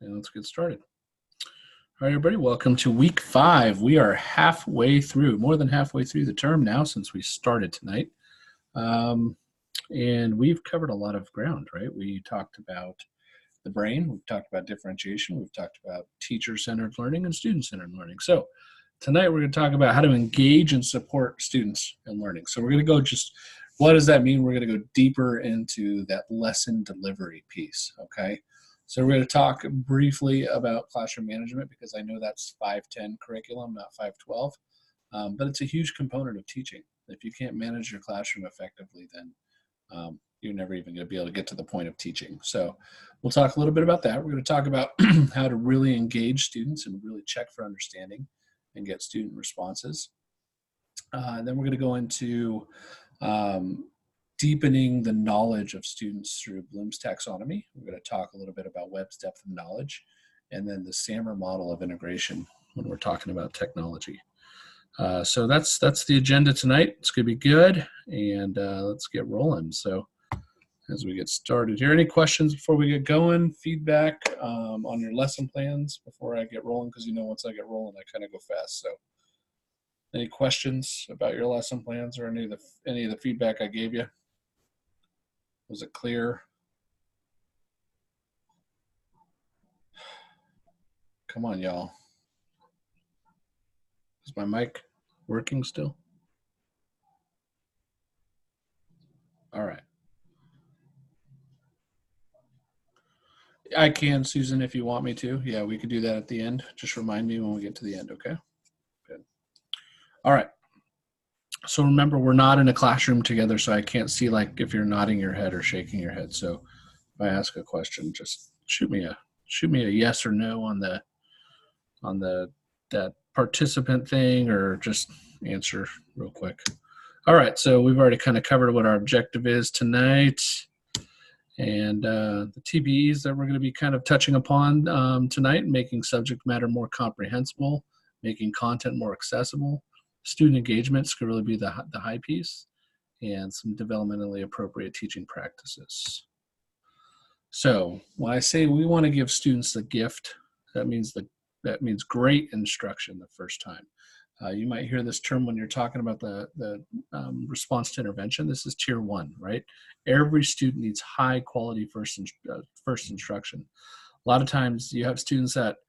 and let's get started. All right, everybody, welcome to week 5. We are halfway through, more than halfway through the term now since we started tonight. And we've covered a lot of ground, right? We talked about the brain, we've talked about differentiation, we've talked about teacher-centered learning and student-centered learning. So tonight we're going to talk about how to engage and support students in learning. So we're going to go just, what does that mean? We're going to go deeper into that lesson delivery piece, okay? So we're going to talk briefly about classroom management because I know that's 510 curriculum, not 512, but it's a huge component of teaching. If you can't manage your classroom effectively, then you're never even going to be able to get to the point of teaching. So we'll talk a little bit about that. We're going to talk about how to really engage students and really check for understanding and get student responses. Then we're going to go into deepening the knowledge of students through Bloom's taxonomy. We're going to talk a little bit about Webb's depth of knowledge, and then the Sammer model of integration when we're talking about technology. So that's the agenda tonight. It's going to be good, and let's get rolling. So as we get started here, any questions before we get going? Feedback on your lesson plans before I get rolling? Because once I get rolling, I kind of go fast. So any questions about your lesson plans or any of the feedback I gave you? Was it clear? Come on, y'all. Is my mic working still? All right. I can, Susan, if you want me to. Yeah, we could do that at the end. Just remind me when we get to the end, okay? Good. All right. So remember, we're not in a classroom together, so I can't see like if you're nodding your head or shaking your head. So if I ask a question, just shoot me a yes or no on that participant thing, or just answer real quick. All right, so we've already kind of covered what our objective is tonight, and the TBEs that we're going to be kind of touching upon tonight: making subject matter more comprehensible, making content more accessible. Student engagements could really be the high piece, and some developmentally appropriate teaching practices. So when I say we want to give students the gift, that means great instruction the first time. You might hear this term when you're talking about the response to intervention. This is tier 1, right? Every student needs high quality first instruction. A lot of times you have students that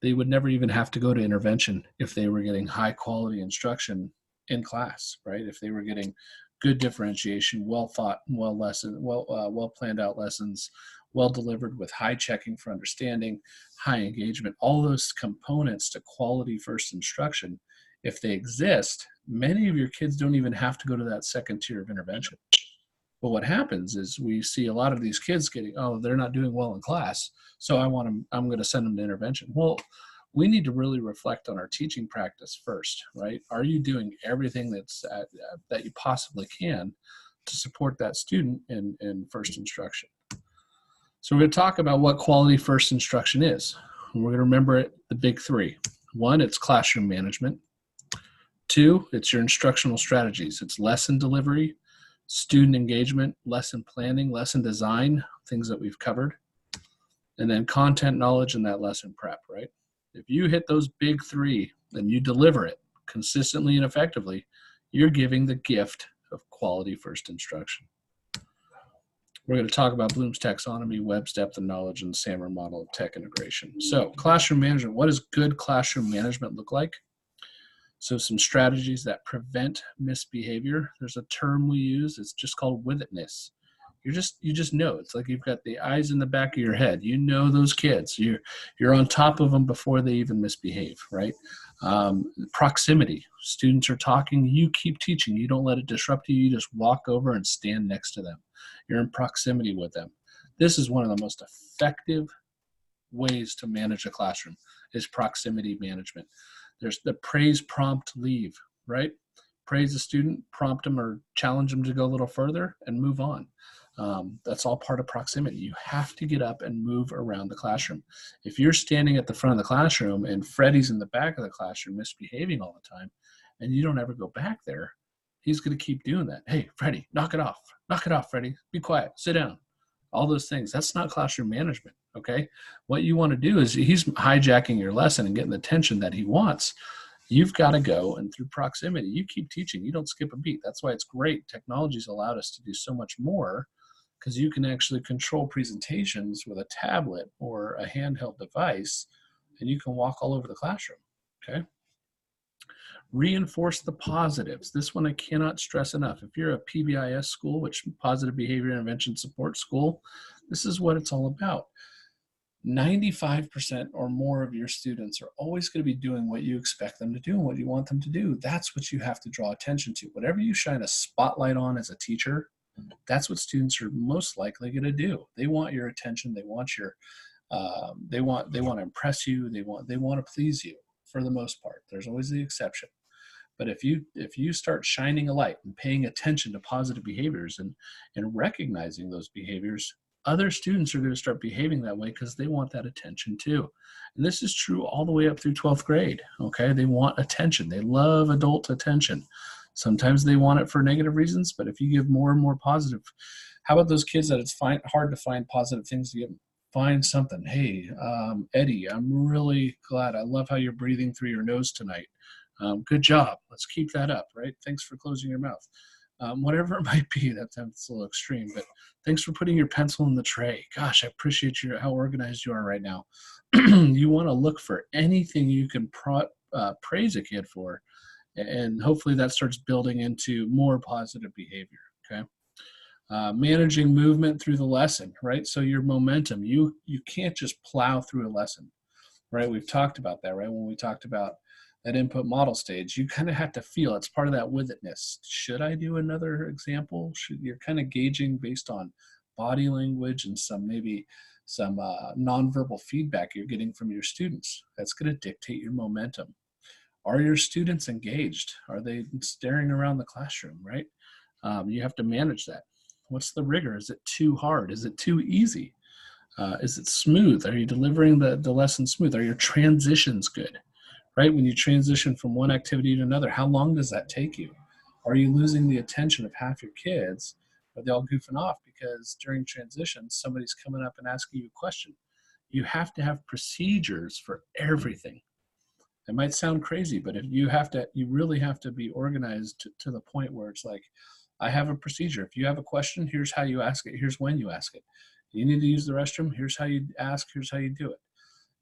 they would never even have to go to intervention if they were getting high quality instruction in class, right? If they were getting good differentiation, well thought, well planned out lessons, well delivered with high checking for understanding, high engagement, all those components to quality first instruction. If they exist, many of your kids don't even have to go to that second tier of intervention. But what happens is we see a lot of these kids getting, they're not doing well in class, so I'm going to send them to intervention. Well, we need to really reflect on our teaching practice first, right? Are you doing everything that you possibly can to support that student in first instruction? So we're going to talk about what quality first instruction is. And we're going to remember the big 3. 1, it's classroom management. 2, it's your instructional strategies. It's lesson delivery, student engagement, lesson planning, lesson design, things that we've covered, and then content knowledge and that lesson prep, right? If you hit those big 3 and you deliver it consistently and effectively, you're giving the gift of quality first instruction. We're going to talk about Bloom's taxonomy, Webb's depth of knowledge, and the Sammer model of tech integration. So classroom management, what does good classroom management look like? So some strategies that prevent misbehavior. There's a term we use, it's just called withitness. You just know. It's like you've got the eyes in the back of your head. You know those kids. You're on top of them before they even misbehave, right? Proximity. Students are talking. You keep teaching. You don't let it disrupt you. You just walk over and stand next to them. You're in proximity with them. This is one of the most effective ways to manage a classroom is proximity management. There's the praise, prompt, leave, right? Praise the student, prompt them or challenge them to go a little further and move on. That's all part of proximity. You have to get up and move around the classroom. If you're standing at the front of the classroom and Freddie's in the back of the classroom misbehaving all the time, and you don't ever go back there, he's going to keep doing that. Hey, Freddie, knock it off. Knock it off, Freddie. Be quiet. Sit down. All those things. That's not classroom management. Okay. What you want to do is he's hijacking your lesson and getting the attention that he wants. You've got to go, and through proximity, you keep teaching. You don't skip a beat. That's why it's great. Technology's allowed us to do so much more, because you can actually control presentations with a tablet or a handheld device, and you can walk all over the classroom. Okay. Reinforce the positives. This one I cannot stress enough. If you're a PBIS school, which Positive Behavior Intervention Support School, this is what it's all about. 95% or more of your students are always going to be doing what you expect them to do and what you want them to do. That's what you have to draw attention to. Whatever you shine a spotlight on as a teacher, that's what students are most likely going to do. They want your attention. They want your, they want to impress you. They want to please you for the most part. There's always the exception. But if you start shining a light and paying attention to positive behaviors and recognizing those behaviors, other students are going to start behaving that way because they want that attention too. And this is true all the way up through 12th grade. Okay. They want attention. They love adult attention. Sometimes they want it for negative reasons, but if you give more and more positive, how about those kids that it's hard to find positive things to give them? Find something. Hey, Eddie, I'm really glad. I love how you're breathing through your nose tonight. Good job. Let's keep that up, right? Thanks for closing your mouth. Whatever it might be, that's a little extreme, but thanks for putting your pencil in the tray. Gosh, I appreciate how organized you are right now. You want to look for anything you can praise a kid for, and hopefully that starts building into more positive behavior, okay? Managing movement through the lesson, right? So your momentum, you can't just plow through a lesson, right? We've talked about that, right? When we talked about that input model stage, you kind of have to feel it's part of that with itness. Should I do another example? You're kind of gauging based on body language and maybe some nonverbal feedback you're getting from your students. That's going to dictate your momentum. Are your students engaged? Are they staring around the classroom, right? You have to manage that. What's the rigor? Is it too hard? Is it too easy? Is it smooth? Are you delivering the lesson smooth? Are your transitions good? Right? When you transition from one activity to another, how long does that take you? Are you losing the attention of half your kids? Are they all goofing off because during transition, somebody's coming up and asking you a question? You have to have procedures for everything. It might sound crazy, but if you really have to be organized to the point where it's like, I have a procedure. If you have a question, here's how you ask it. Here's when you ask it. You need to use the restroom. Here's how you ask. Here's how you do it.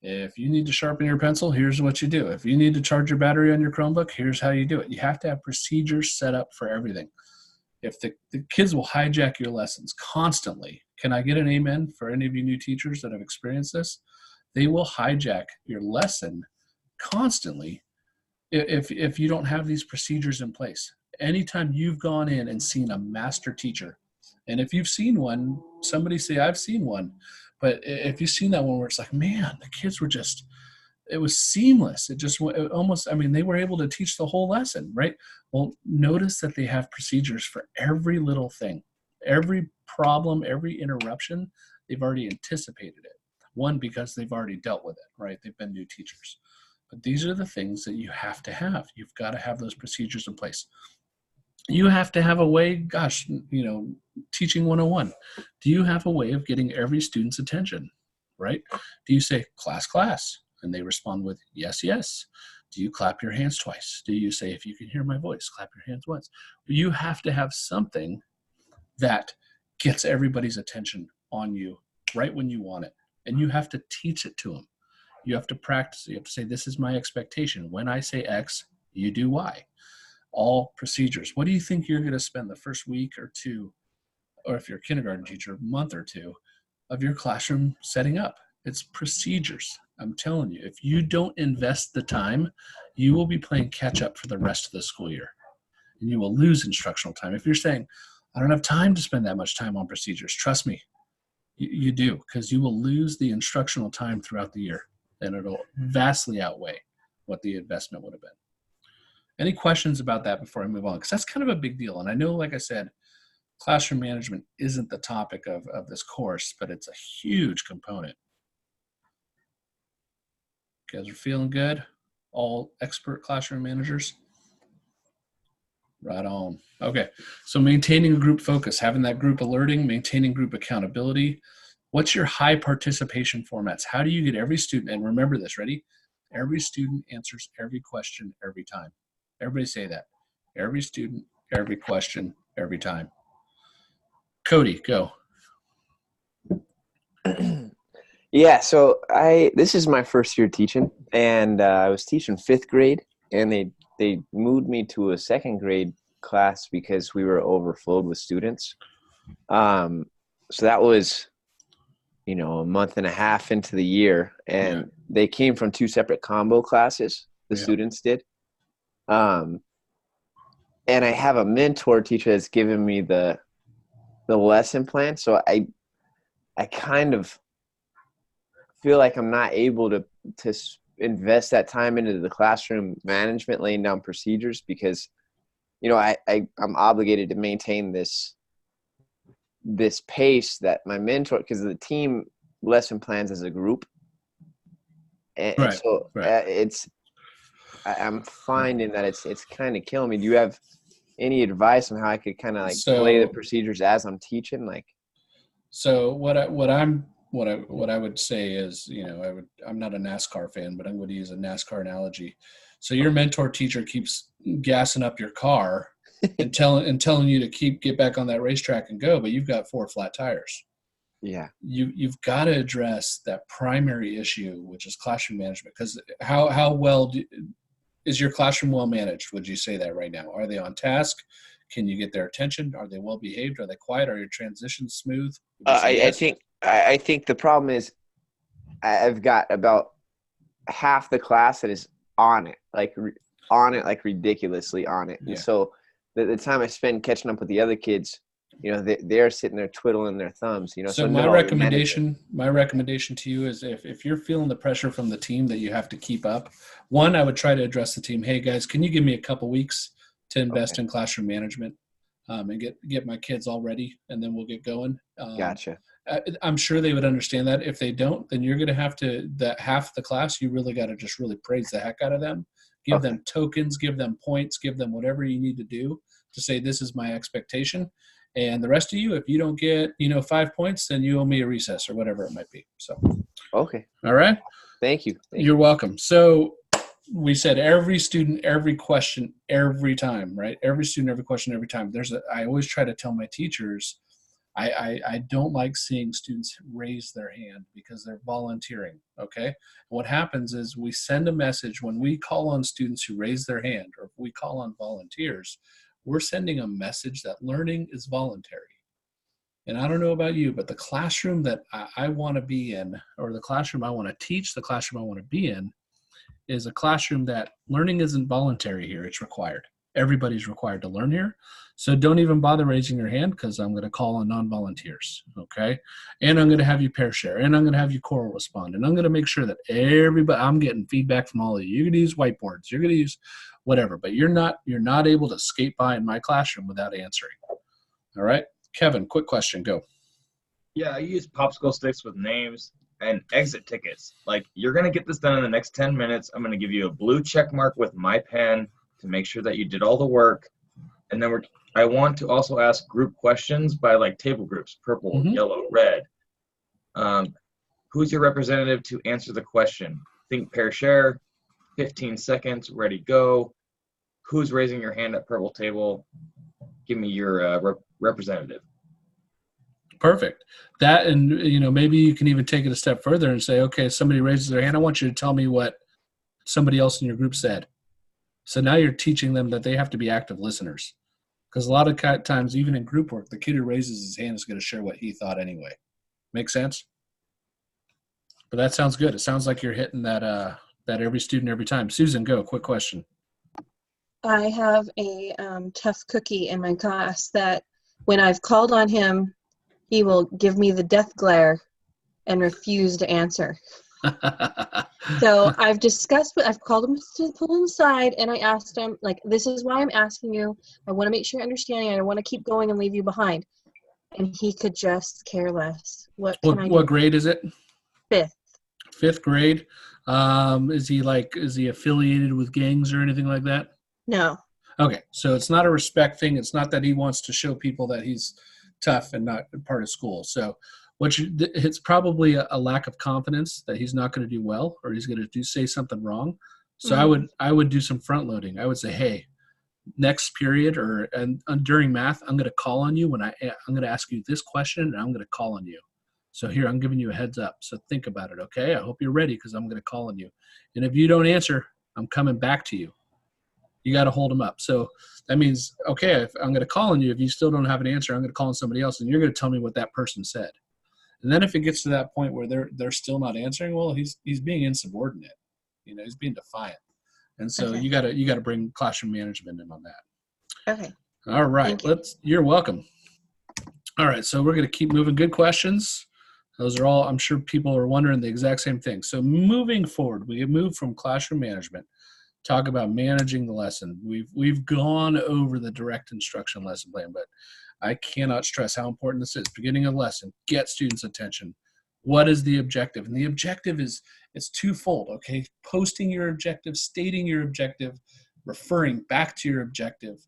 If you need to sharpen your pencil, here's what you do. If you need to charge your battery on your Chromebook, here's how you do it. You have to have procedures set up for everything. If the kids will hijack your lessons constantly, can I get an amen for any of you new teachers that have experienced this? They will hijack your lesson constantly if you don't have these procedures in place. Anytime you've gone in and seen a master teacher, and if you've seen one, somebody say, I've seen one. But if you've seen that one where it's like, man, the kids were it was seamless. They were able to teach the whole lesson, right? Well, notice that they have procedures for every little thing, every problem, every interruption. They've already anticipated it. One, because they've already dealt with it, right? They've been new teachers. But these are the things that you have to have. You've got to have those procedures in place. You have to have a way, teaching 101. Do you have a way of getting every student's attention, right? Do you say, class, class? And they respond with, yes, yes. Do you clap your hands twice? Do you say, if you can hear my voice, clap your hands once? You have to have something that gets everybody's attention on you right when you want it. And you have to teach it to them. You have to practice. You have to say, this is my expectation. When I say X, you do Y. All procedures. What do you think you're going to spend the first week or two, or if you're a kindergarten teacher, a month or two of your classroom setting up? It's procedures. I'm telling you, if you don't invest the time, you will be playing catch up for the rest of the school year, and you will lose instructional time. If you're saying, I don't have time to spend that much time on procedures, trust me, you do, because you will lose the instructional time throughout the year, and it'll vastly outweigh what the investment would have been. Any questions about that before I move on? Because that's kind of a big deal. And I know, like I said, classroom management isn't the topic of this course, but it's a huge component. You guys are feeling good? All expert classroom managers? Right on. Okay, so maintaining group focus, having that group alerting, maintaining group accountability. What's your high participation formats? How do you get every student, and remember this, ready? Every student answers every question every time. Everybody say that. Every student, every question, every time. Cody, go. Yeah, so this is my first year teaching, and I was teaching 5th grade, and they moved me to a 2nd grade class because we were overflowed with students. So that was, a month and a half into the year, and they came from 2 separate combo classes. The students did. And I have a mentor teacher that's given me the lesson plan, so I kind of feel like I'm not able to invest that time into the classroom management, laying down procedures, because I'm obligated to maintain this pace that my mentor, because the team lesson plans as a group, and so I'm finding that it's kind of killing me. Do you have any advice on how I could kind of lay the procedures as I'm teaching? So what I would say is, I'm not a NASCAR fan, but I'm going to use a NASCAR analogy. So your mentor teacher keeps gassing up your car and telling you to get back on that racetrack and go, but you've got 4 flat tires. Yeah. You've got to address that primary issue, which is classroom management. Because how well is your classroom well managed? Would you say that right now? Are they on task? Can you get their attention? Are they well behaved? Are they quiet? Are your transitions smooth? I think the problem is I've got about half the class that is on it, like ridiculously on it. Yeah. And so the time I spend catching up with the other kids, they're sitting there twiddling their thumbs. So my recommendation to you is if you're feeling the pressure from the team that you have to keep up, one, I would try to address the team. Hey guys, can you give me a couple weeks to invest in classroom management and get my kids all ready, and then we'll get going. Gotcha. I'm sure they would understand that. If they don't, then you're going to have to, that half the class, you really got to just really praise the heck out of them. Give them tokens, give them points, give them whatever you need to do to say, this is my expectation. And the rest of you, if you don't get, 5 points, then you owe me a recess or whatever it might be. So, okay. All right. Thank you. You're welcome. So we said every student, every question, every time, right? Every student, every question, every time. I always try to tell my teachers, I don't like seeing students raise their hand because they're volunteering, okay? What happens is we send a message when we call on students who raise their hand, or if we call on volunteers, we're sending a message that learning is voluntary. And I don't know about you, but the classroom that I want to be in, or the classroom I want to teach, the classroom I want to be in, is a classroom that learning isn't voluntary here, it's required. Everybody's required to learn here. So don't even bother raising your hand, because I'm going to call on non-volunteers, okay? And I'm going to have you pair share, and I'm going to have you choral respond, and I'm going to make sure that I'm getting feedback from all of you. You're going to use whiteboards, you're going to use whatever, but you're not able to skate by in my classroom without answering. All right? Kevin, quick question, go. Yeah, I use popsicle sticks with names and exit tickets. Like, you're going to get this done in the next 10 minutes. I'm going to give you a blue check mark with my pen to make sure that you did all the work. And then I want to also ask group questions by table groups, purple, yellow, red. Who's your representative to answer the question? Think, pair, share, 15 seconds, ready, go. Who's raising your hand at purple table? Give me your representative. Perfect. That, and maybe you can even take it a step further and say, okay, somebody raises their hand, I want you to tell me what somebody else in your group said. So now you're teaching them that they have to be active listeners. Because a lot of times, even in group work, the kid who raises his hand is going to share what he thought anyway. Make sense? But that sounds good. It sounds like you're hitting that every student every time. Susan, go. Quick question. I have a tough cookie in my class that when I've called on him, he will give me the death glare and refuse to answer. So I've called him to pull him aside, and I asked him, this is why I'm asking you. I want to make sure you're understanding. I don't want to keep going and leave you behind. And he could just care less. What grade is it? 5th. 5th grade. Is he affiliated with gangs or anything like that? No. Okay, so it's not a respect thing. It's not that he wants to show people that he's tough and not part of school. So It's probably a lack of confidence that he's not going to do well, or he's going to say something wrong. So I would do some front loading. I would say, hey, next period and during math, I'm going to call on you when I'm going to ask you this question, and I'm going to call on you. So here, I'm giving you a heads up. So think about it, okay? I hope you're ready because I'm going to call on you. And if you don't answer, I'm coming back to you. You got to hold them up. So that means, okay, if I'm going to call on you, if you still don't have an answer, I'm going to call on somebody else, and you're going to tell me what that person said. And then if it gets to that point where they're still not answering, well, he's being insubordinate. He's being defiant. And so you got to bring classroom management in on that. Okay. All right. You're welcome. All right. So we're going to keep moving. Good questions. Those are all, I'm sure people are wondering the exact same thing. So moving forward, we have moved from classroom management, talk about managing the lesson. We've gone over the direct instruction lesson plan, but I cannot stress how important this is. Beginning of lesson, get students' attention. What is the objective? And the objective it's twofold, okay? Posting your objective, stating your objective, referring back to your objective,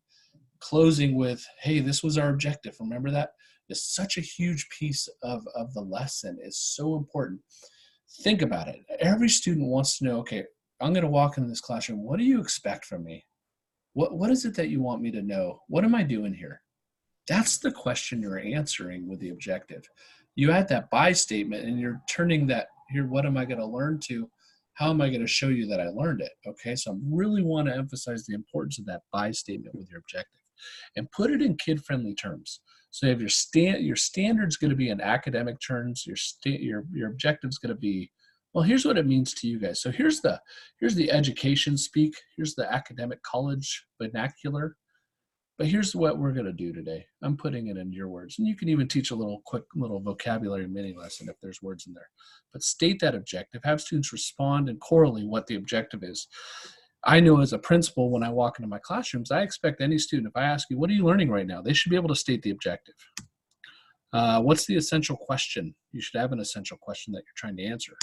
closing with, hey, this was our objective. Remember that? Is such a huge piece of the lesson. It's so important. Think about it. Every student wants to know, okay, I'm going to walk into this classroom. What do you expect from me? What is it that you want me to know? What am I doing here? That's the question you're answering with the objective. You add that by statement and you're turning that here, what am I going to learn to? How am I going to show you that I learned it? Okay, so I really want to emphasize the importance of that by statement with your objective and put it in kid-friendly terms. So if your standard's going to be in academic terms, your objective's going to be, well, here's what it means to you guys. So here's the education speak. Here's the academic college vernacular. But here's what we're going to do today. I'm putting it in your words. And you can even teach a quick little vocabulary mini lesson if there's words in there. But state that objective. Have students respond and correlate what the objective is. I know as a principal, when I walk into my classrooms, I expect any student, if I ask you, what are you learning right now? They should be able to state the objective. What's the essential question? You should have an essential question that you're trying to answer.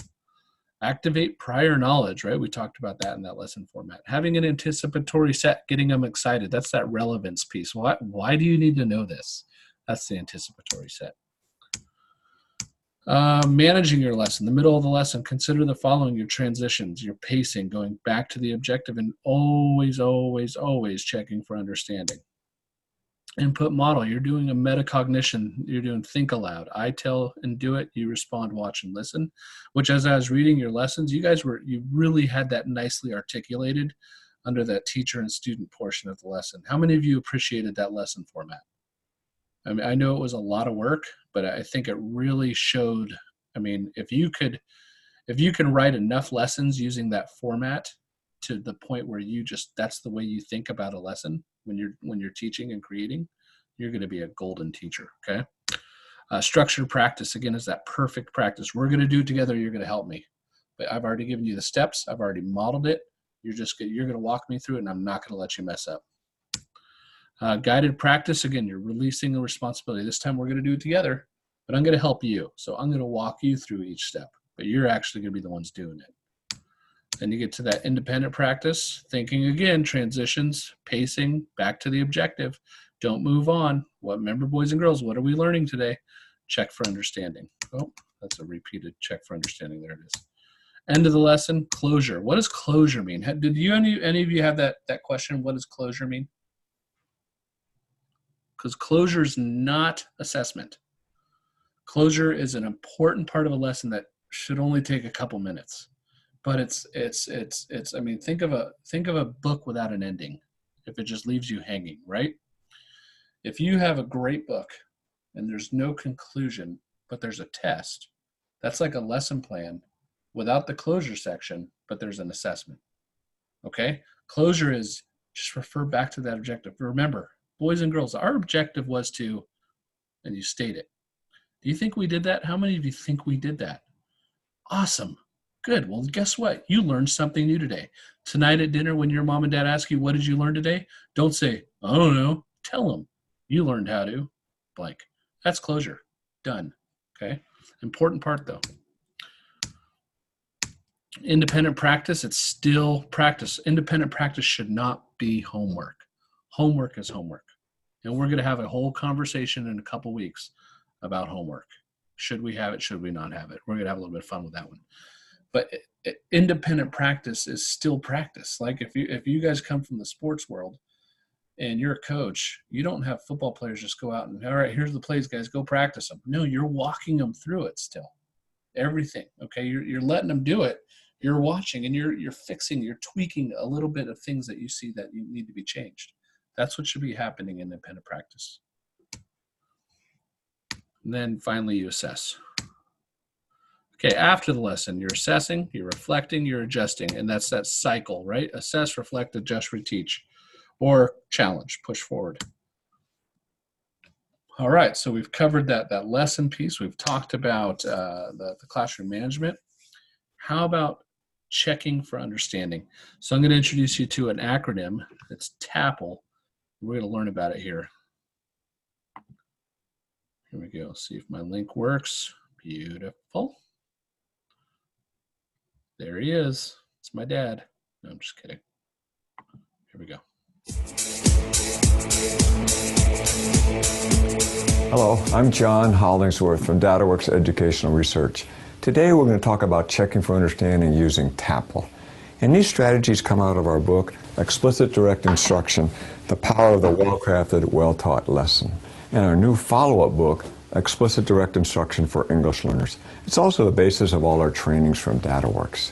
Activate prior knowledge, right? We talked about that in that lesson format. Having an anticipatory set, getting them excited. That's that relevance piece. Why do you need to know this? That's the anticipatory set. Managing your lesson, the middle of the lesson, consider the following: your transitions, your pacing, going back to the objective, and always, always, always checking for understanding. Input model, you're doing a metacognition, you're doing think aloud. I tell and do it, you respond, watch, and listen, which as I was reading your lessons, you really had that nicely articulated under that teacher and student portion of the lesson. How many of you appreciated that lesson format? I mean, I know it was a lot of work, but I think it really showed, I mean, if you can write enough lessons using that format to the point where that's the way you think about a lesson when you're teaching and creating, you're going to be a golden teacher. Okay. Structured practice, again, is that perfect practice. We're going to do it together. You're going to help me, but I've already given you the steps. I've already modeled it. You're going to walk me through it, and I'm not going to let you mess up. Guided practice, again, you're releasing the responsibility. This time we're going to do it together, but I'm going to help you. So I'm going to walk you through each step, but you're actually going to be the ones doing it. Then you get to that independent practice, thinking again, transitions, pacing, back to the objective. Don't move on. Remember, boys and girls, what are we learning today? Check for understanding. Oh, that's a repeated check for understanding. There it is. End of the lesson, closure. What does closure mean? Did any of you have that question? What does closure mean? Because closure is not assessment. Closure is an important part of a lesson that should only take a couple minutes. But it's I mean, think of a book without an ending, if it just leaves you hanging, right? If you have a great book and there's no conclusion, but there's a test, that's like a lesson plan without the closure section, but there's an assessment. Okay? Closure is just refer back to that objective. Remember, boys and girls, our objective was to, and you state it. Do you think we did that? How many of you think we did that? Awesome. Good. Well, guess what? You learned something new today. Tonight at dinner, when your mom and dad ask you, what did you learn today? Don't say, I don't know. Tell them you learned how to blank. That's closure. Done. Okay. Important part though. Independent practice, it's still practice. Independent practice should not be homework. Homework is homework. And we're going to have a whole conversation in a couple weeks about homework. Should we have it? Should we not have it? We're going to have a little bit of fun with that one. But independent practice is still practice. Like if you guys come from the sports world and you're a coach, you don't have football players just go out and, all right, here's the plays, guys, go practice them. No, you're walking them through it still. Everything, okay? You're letting them do it. You're watching and you're fixing, you're tweaking a little bit of things that you see that you need to be changed. That's what should be happening in independent practice. And then finally you assess. Okay, after the lesson, you're assessing, you're reflecting, you're adjusting, and that's that cycle, right? Assess, reflect, adjust, reteach, or challenge, push forward. All right, so we've covered that lesson piece. We've talked about the classroom management. How about checking for understanding? So I'm going to introduce you to an acronym. It's TAPL. We're going to learn about it here. Here we go. See if my link works. Beautiful. There he is. It's my dad. No, I'm just kidding. Here we go. Hello, I'm John Hollingsworth from DataWorks Educational Research. Today we're going to talk about checking for understanding using TAPL. And these strategies come out of our book, Explicit Direct Instruction, The Power of the Well-Crafted, Well-Taught Lesson, and our new follow-up book, Explicit Direct Instruction for English Learners. It's also the basis of all our trainings from DataWorks.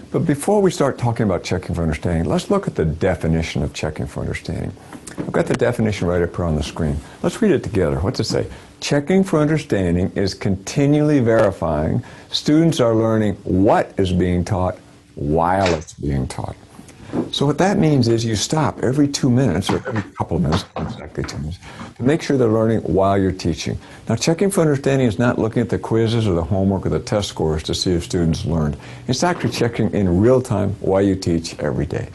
But before we start talking about checking for understanding, let's look at the definition of checking for understanding. I've got the definition right up here on the screen. Let's read it together. What's it say? Checking for understanding is continually verifying students are learning what is being taught while it's being taught. So what that means is you stop every 2 minutes, or every couple of minutes, not exactly 2 minutes, to make sure they're learning while you're teaching. Now, checking for understanding is not looking at the quizzes or the homework or the test scores to see if students learned. It's actually checking in real time while you teach every day.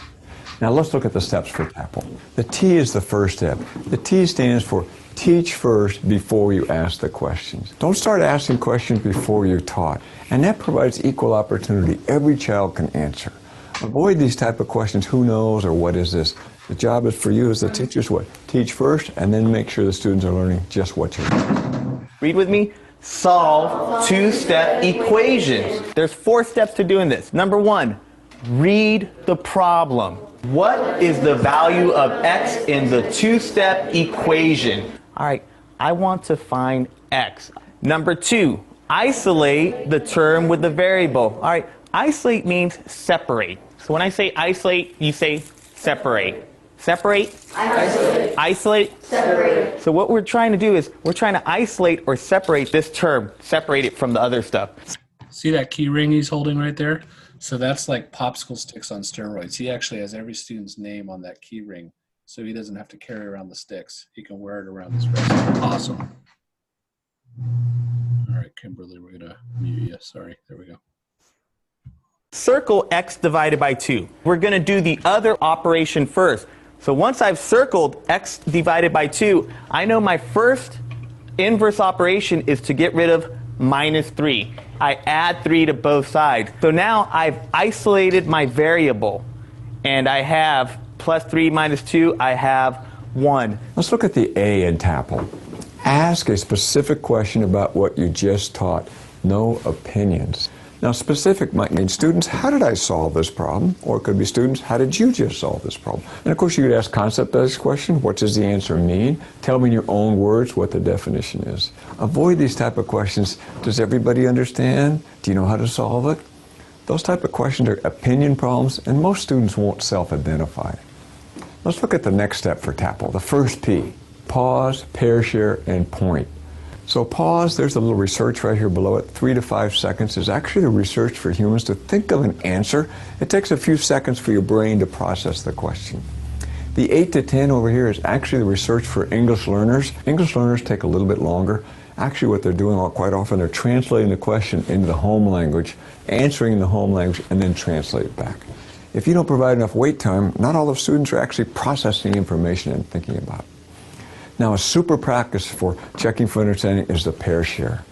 Now, let's look at the steps for TAPL. The T is the first step. The T stands for teach first before you ask the questions. Don't start asking questions before you're taught. And that provides equal opportunity. Every child can answer. Avoid these type of questions, who knows or what is this? The job is for you as the teachers, what? Teach first and then make sure the students are learning just what you're learning. Read with me. Solve two-step equations. There's 4 steps to doing this. Number 1, read the problem. What is the value of x in the two-step equation? All right, I want to find x. Number 2, isolate the term with the variable. All right, isolate means separate. So when I say isolate, you say separate. Separate? Isolate. Isolate? Separate. So what we're trying to do is we're trying to isolate or separate this term, separate it from the other stuff. See that key ring he's holding right there? So that's like popsicle sticks on steroids. He actually has every student's name on that key ring, so he doesn't have to carry around the sticks. He can wear it around his wrist. Awesome. All right, Kimberly, we're going to mute you. Sorry. There we go. Circle x divided by 2. We're going to do the other operation first. So once I've circled x divided by 2, I know my first inverse operation is to get rid of minus 3. I add 3 to both sides. So now I've isolated my variable, and I have plus 3 minus 2, I have 1. Let's look at the A in TAPL. Ask a specific question about what you just taught. No opinions. Now, specific might mean, students, how did I solve this problem? Or it could be, students, how did you just solve this problem? And of course, you could ask concept-based question. What does the answer mean? Tell me in your own words what the definition is. Avoid these type of questions. Does everybody understand? Do you know how to solve it? Those type of questions are opinion problems, and most students won't self-identify. Let's look at the next step for TAPL, the first P. Pause, pair share, and point. So pause, there's a little research right here below it. 3 to 5 seconds is actually the research for humans to think of an answer. It takes a few seconds for your brain to process the question. The 8 to 10 over here is actually the research for English learners. English learners take a little bit longer. Actually, what they're doing quite often, they're translating the question into the home language, answering in the home language, and then translate it back. If you don't provide enough wait time, not all the students are actually processing information and thinking about it. Now, a super practice for checking for understanding is the pair share.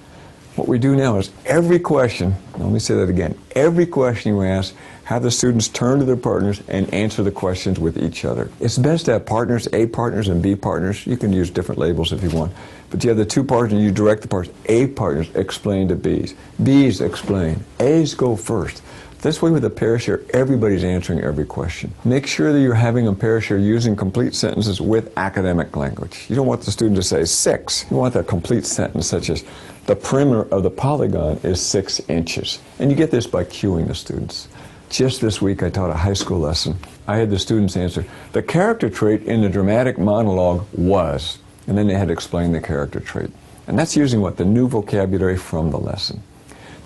What we do now is every question, let me say that again, every question you ask, have the students turn to their partners and answer the questions with each other. It's best to have partners, A partners and B partners. You can use different labels if you want. But you have the two partners and you direct the partners. A partners explain to B's. B's explain. A's go first. This way with a pair share, everybody's answering every question. Make sure that you're having a pair share using complete sentences with academic language. You don't want the student to say 6. You want that complete sentence such as, the perimeter of the polygon is 6 inches. And you get this by cueing the students. Just this week I taught a high school lesson. I had the students answer, the character trait in the dramatic monologue was, and then they had to explain the character trait. And that's using what? The new vocabulary from the lesson.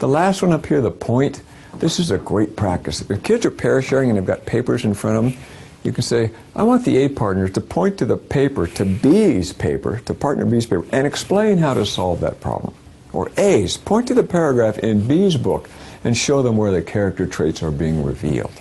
The last one up here, the point, this is a great practice. If kids are pair sharing and they've got papers in front of them, you can say, I want the A partner to point to the paper, to B's paper, to partner B's paper, and explain how to solve that problem. Or A's, point to the paragraph in B's book and show them where the character traits are being revealed.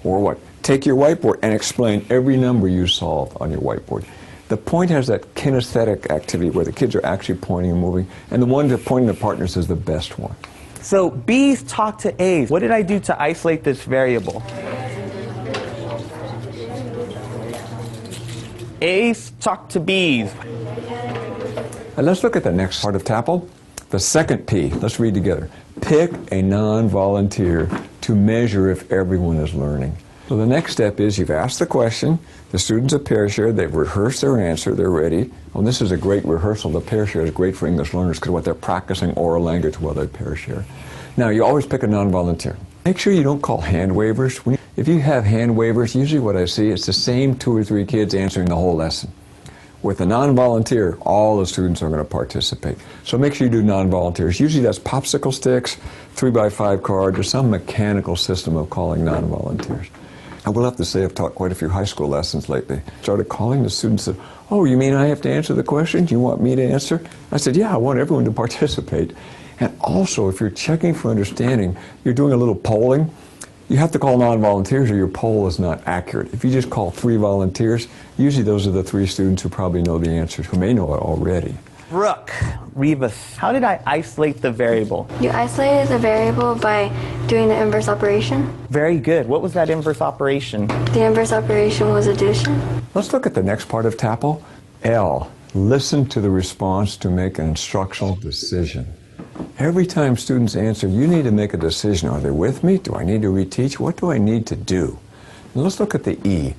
Or what? Take your whiteboard and explain every number you solve on your whiteboard. The point has that kinesthetic activity where the kids are actually pointing and moving, and the one that pointing to partners is the best one. So B's talk to A's. What did I do to isolate this variable? A's talk to B's. And let's look at the next part of TAPL. The second P. Let's read together. Pick a non-volunteer to measure if everyone is learning. So the next step is you've asked the question, the students have pair shared, they've rehearsed their answer, they're ready. Well, this is a great rehearsal. The pair share is great for English learners because what they're practicing oral language while they pair share. Now, you always pick a non-volunteer. Make sure you don't call hand wavers. If you have hand wavers, usually what I see is the same 2 or 3 kids answering the whole lesson. With a non-volunteer, all the students are going to participate. So make sure you do non-volunteers. Usually that's popsicle sticks, 3x5 cards, or some mechanical system of calling non-volunteers. I will have to say I've taught quite a few high school lessons lately. Started calling the students and said, oh, you mean I have to answer the question? Do you want me to answer? I said, yeah, I want everyone to participate. And also, if you're checking for understanding, you're doing a little polling, you have to call non-volunteers or your poll is not accurate. If you just call 3 volunteers, usually those are the 3 students who probably know the answers, who may know it already. Brooke, Rivas, how did I isolate the variable? You isolated the variable by doing the inverse operation. Very good. What was that inverse operation? The inverse operation was addition. Let's look at the next part of TAPL. L, listen to the response to make an instructional decision. Every time students answer, you need to make a decision. Are they with me? Do I need to reteach? What do I need to do? And let's look at the E.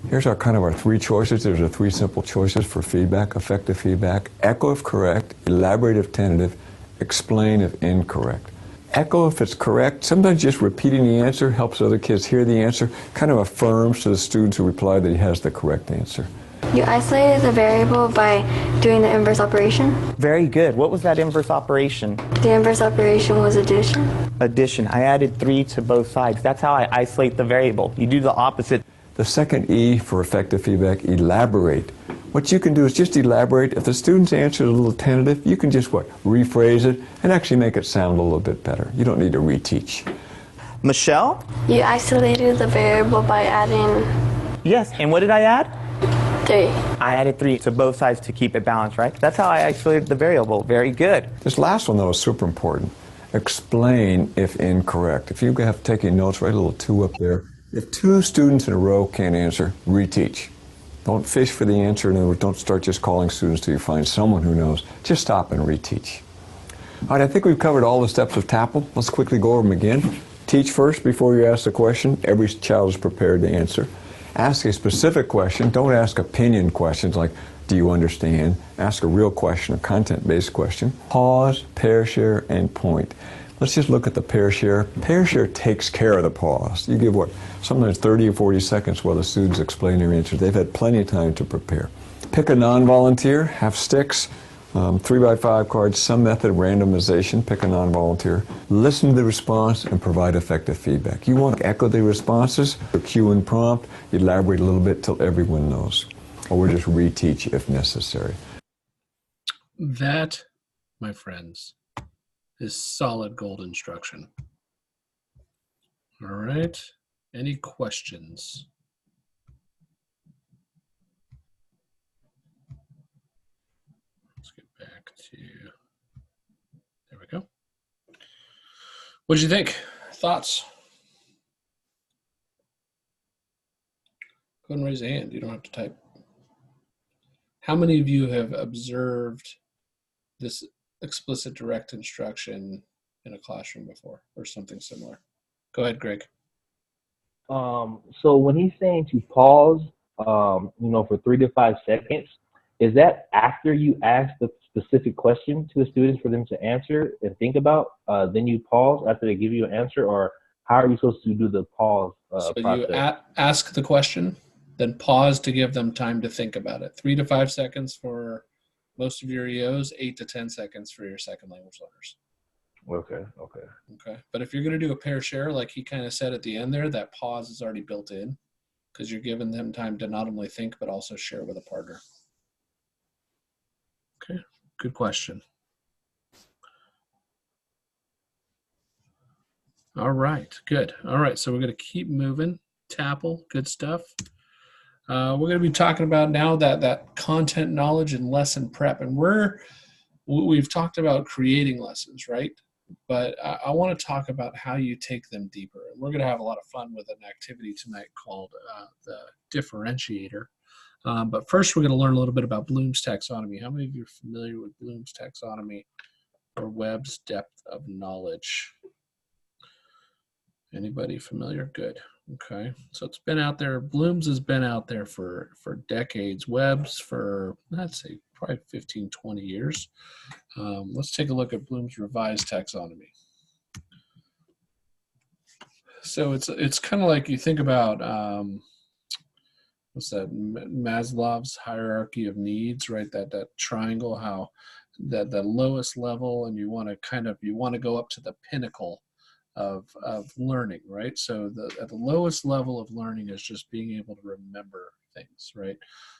Here's our 3 choices. There's the 3 simple choices for feedback, effective feedback. Echo if correct, elaborate if tentative, explain if incorrect. Echo if it's correct. Sometimes just repeating the answer helps other kids hear the answer, kind of affirms to the students who reply that he has the correct answer. You isolated the variable by doing the inverse operation. Very good. What was that inverse operation? The inverse operation was addition. Addition. I added 3 to both sides. That's how I isolate the variable. You do the opposite. The second E for effective feedback, elaborate. What you can do is just elaborate. If the student's answer is a little tentative, you can just rephrase it and actually make it sound a little bit better. You don't need to reteach. Michelle? You isolated the variable by adding Yes. And what did I add? 3. I added 3 to both sides to keep it balanced, right? That's how I isolated the variable. Very good. This last one, though, is super important. Explain if incorrect. If you have taking notes, write a little 2 up there. If 2 students in a row can't answer, reteach. Don't fish for the answer. In other words, don't start just calling students till you find someone who knows. Just stop and reteach. All right, I think we've covered all the steps of TAPL. Let's quickly go over them again. Teach first before you ask the question. Every child is prepared to answer. Ask a specific question. Don't ask opinion questions like, do you understand? Ask a real question, a content-based question. Pause, pair share, and point. Let's just look at the pair share. Pair share takes care of the pause. You give sometimes 30 or 40 seconds while the students explain their answers. They've had plenty of time to prepare. Pick a non-volunteer, have sticks, 3x5 cards, some method of randomization, pick a non-volunteer. Listen to the response and provide effective feedback. You want to echo the responses, or cue and prompt, elaborate a little bit till everyone knows. Or just reteach if necessary. That, my friends, is solid gold instruction. All right. Any questions? Let's get back to, there we go. What'd you think? Thoughts? Go ahead and raise a hand. You don't have to type. How many of you have observed this explicit direct instruction in a classroom before or something similar? Go ahead, Greg. So when he's saying to pause, for 3 to 5 seconds, is that after you ask the specific question to the students for them to answer and think about, then you pause after they give you an answer, or how are you supposed to do the pause So process? you ask the question, then pause to give them time to think about it. 3 to 5 seconds for most of your EOs, 8 to 10 seconds for your second language learners. Okay. But if you're going to do a pair share, like he kind of said at the end there, that pause is already built in because you're giving them time to not only think, but also share with a partner. Okay, good question. All right, good. All right, so we're going to keep moving. TAPL, good stuff. We're going to be talking about now that content knowledge and lesson prep. And we've talked about creating lessons, right? But I want to talk about how you take them deeper. And we're going to have a lot of fun with an activity tonight called the differentiator. But first, we're going to learn a little bit about Bloom's taxonomy. How many of you are familiar with Bloom's taxonomy or Webb's depth of knowledge? Anybody familiar? Good. Okay. So it's been out there. Bloom's has been out there for decades. Webb's for, I'd say, probably 15, 20 years. Let's take a look at Bloom's revised taxonomy. So it's kind of like you think about, what's that, Maslow's hierarchy of needs, right? That triangle, how that the lowest level, and you want to go up to the pinnacle of learning, right? So at the lowest level of learning is just being able to remember things, right?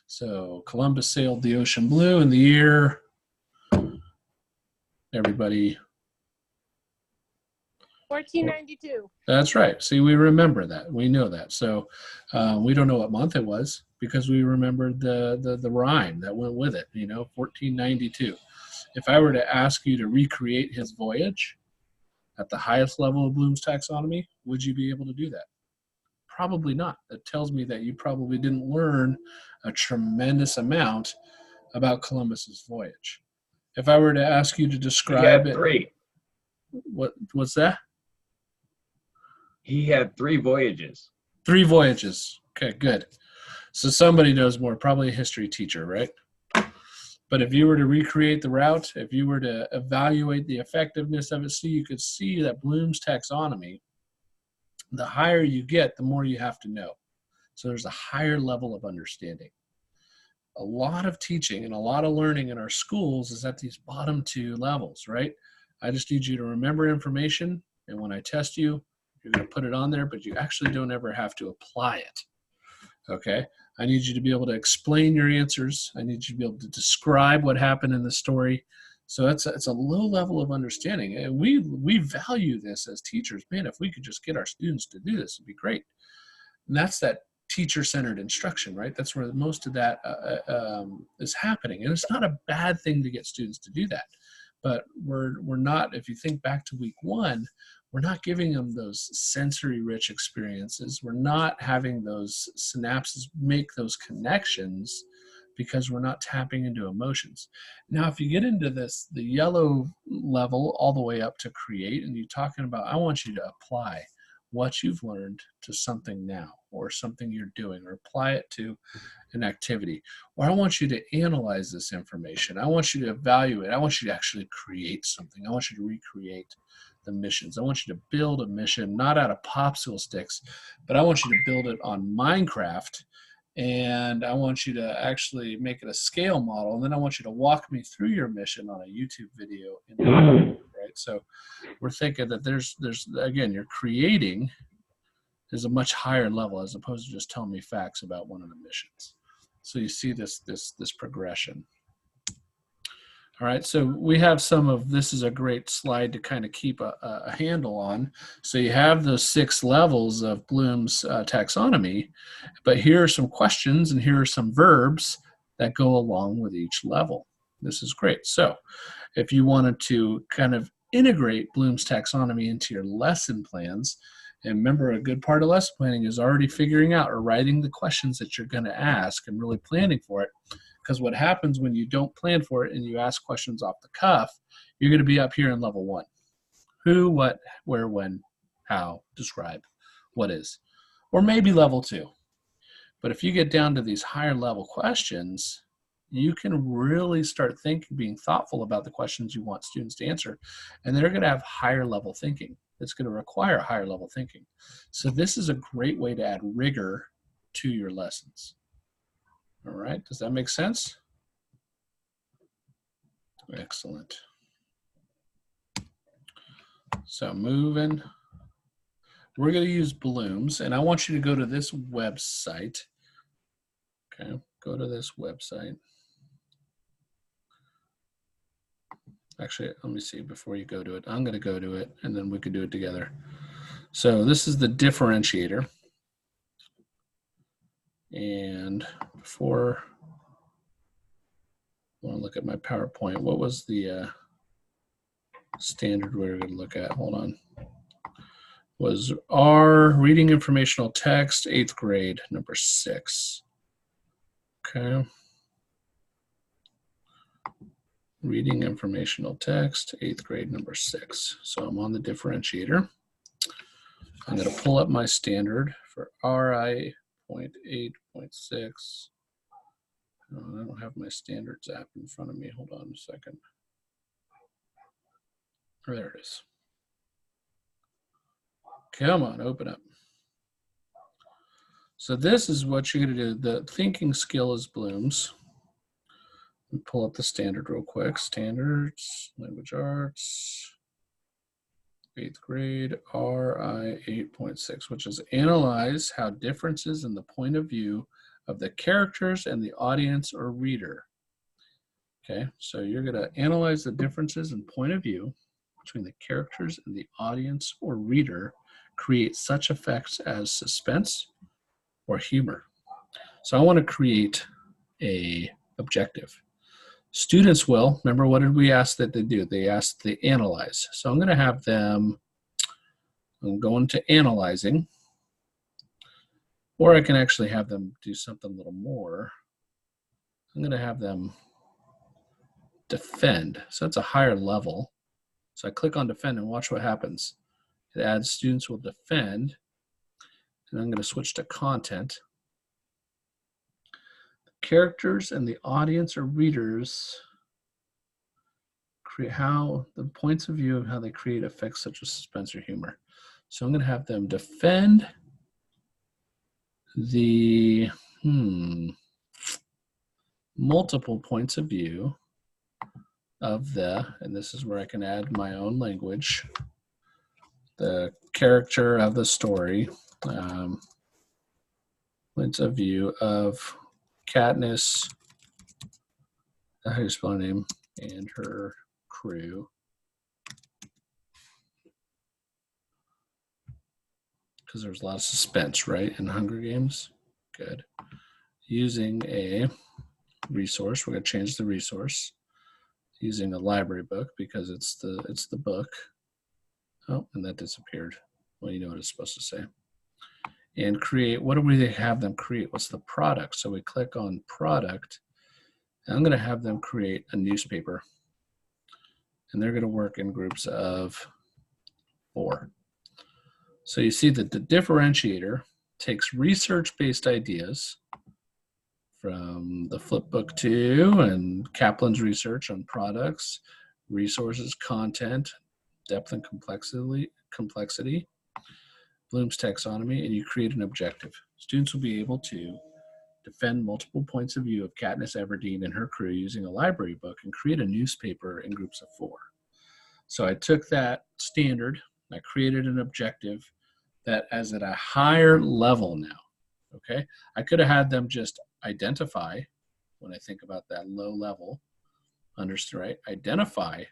So Columbus sailed the ocean blue in the year, everybody. 1492. That's right. See, we remember that. We know that. So we don't know what month it was because we remembered the rhyme that went with it, 1492. If I were to ask you to recreate his voyage at the highest level of Bloom's taxonomy, would you be able to do that? Probably not. That tells me that you probably didn't learn a tremendous amount about Columbus's voyage. If I were to ask you to describe He had 3. What's that? He had 3 voyages. 3 voyages. Okay, good. So somebody knows more, probably a history teacher, right? But if you were to recreate the route, if you were to evaluate the effectiveness of it, so you could see that Bloom's taxonomy, the higher you get, the more you have to know. So there's a higher level of understanding. A lot of teaching and a lot of learning in our schools is at these bottom 2 levels, right? I just need you to remember information, and when I test you, you're going to put it on there, but you actually don't ever have to apply it. Okay? I need you to be able to explain your answers. I need you to be able to describe what happened in the story. So it's a low level of understanding. And we value this as teachers. Man, if we could just get our students to do this, it'd be great. And that's that teacher-centered instruction, right? That's where most of that is happening. And it's not a bad thing to get students to do that. But we're not, if you think back to week 1, we're not giving them those sensory-rich experiences. We're not having those synapses make those connections because we're not tapping into emotions. Now, if you get into the yellow level all the way up to create, and you're talking about, I want you to apply what you've learned to something now, or something you're doing, or apply it to an activity. Or I want you to analyze this information. I want you to evaluate. I want you to actually create something. I want you to recreate the missions. I want you to build a mission, not out of popsicle sticks, but I want you to build it on Minecraft, and I want you to actually make it a scale model, and then I want you to walk me through your mission on a YouTube video, right? So we're thinking that there's again, you're creating is a much higher level as opposed to just telling me facts about one of the missions. So you see this progression. All right, so we have some of, this is a great slide to kind of keep a handle on. So you have those 6 levels of Bloom's taxonomy, but here are some questions and here are some verbs that go along with each level. This is great. So if you wanted to kind of integrate Bloom's taxonomy into your lesson plans. And remember, a good part of lesson planning is already figuring out or writing the questions that you're going to ask and really planning for it. Because what happens when you don't plan for it and you ask questions off the cuff, you're going to be up here in level 1. Who, what, where, when, how, describe, what is. Or maybe level 2. But if you get down to these higher level questions, you can really start being thoughtful about the questions you want students to answer. And they're going to have higher level thinking. It's going to require higher level thinking. So this is a great way to add rigor to your lessons. All right, does that make sense? Excellent. So moving, we're going to use Bloom's, and I want you to go to this website. Okay, go to this website. Actually, let me see before you go to it. I'm going to go to it, and then we can do it together. So this is the differentiator. And before I want to look at my PowerPoint, what was the standard we were going to look at? Hold on. Was our reading informational text, 8th grade, number 6. Okay. Reading informational text, 8th grade, number 6. So I'm on the differentiator. I'm going to pull up my standard for RI 0.8.6. I don't have my standards app in front of me. Hold on a second. Oh, there it is. Come on, open up. So this is what you're going to do. The thinking skill is Bloom's. Let me pull up the standard real quick. Standards, language arts, 8th grade, RI 8.6, which is analyze how differences in the point of view of the characters and the audience or reader. Okay, so you're going to analyze the differences in point of view between the characters and the audience or reader, create such effects as suspense or humor. So I want to create a objective. Students will, remember what did we ask that they do? They asked they analyze. So I'm going to have them, I'm going to analyzing, or I can actually have them do something a little more. I'm going to have them defend. So that's a higher level. So I click on defend and watch what happens. It adds students will defend. And I'm going to switch to content. The characters and the audience or readers create how the points of view of how they create effects such as suspense or humor. So I'm going to have them defend the multiple points of view of the, and this is where I can add my own language, the character of the story, points of view of Katniss, how do you spell her name, and her crew. Because there's a lot of suspense, right, in Hunger Games. Good. Using a resource, we're going to change the resource. Using a library book because it's the book. Oh, and that disappeared. Well, you know what it's supposed to say. And create, what do we have them create? What's the product? So we click on product. And I'm going to have them create a newspaper. And they're going to work in groups of 4. So you see that the differentiator takes research-based ideas from the Flipbook 2 and Kaplan's research on products, resources, content, depth and complexity, Bloom's taxonomy, and you create an objective. Students will be able to defend multiple points of view of Katniss Everdeen and her crew using a library book and create a newspaper in groups of 4. So I took that standard, I created an objective that is at a higher level now, okay? I could have had them just identify, when I think about that low level, understand, right? Identify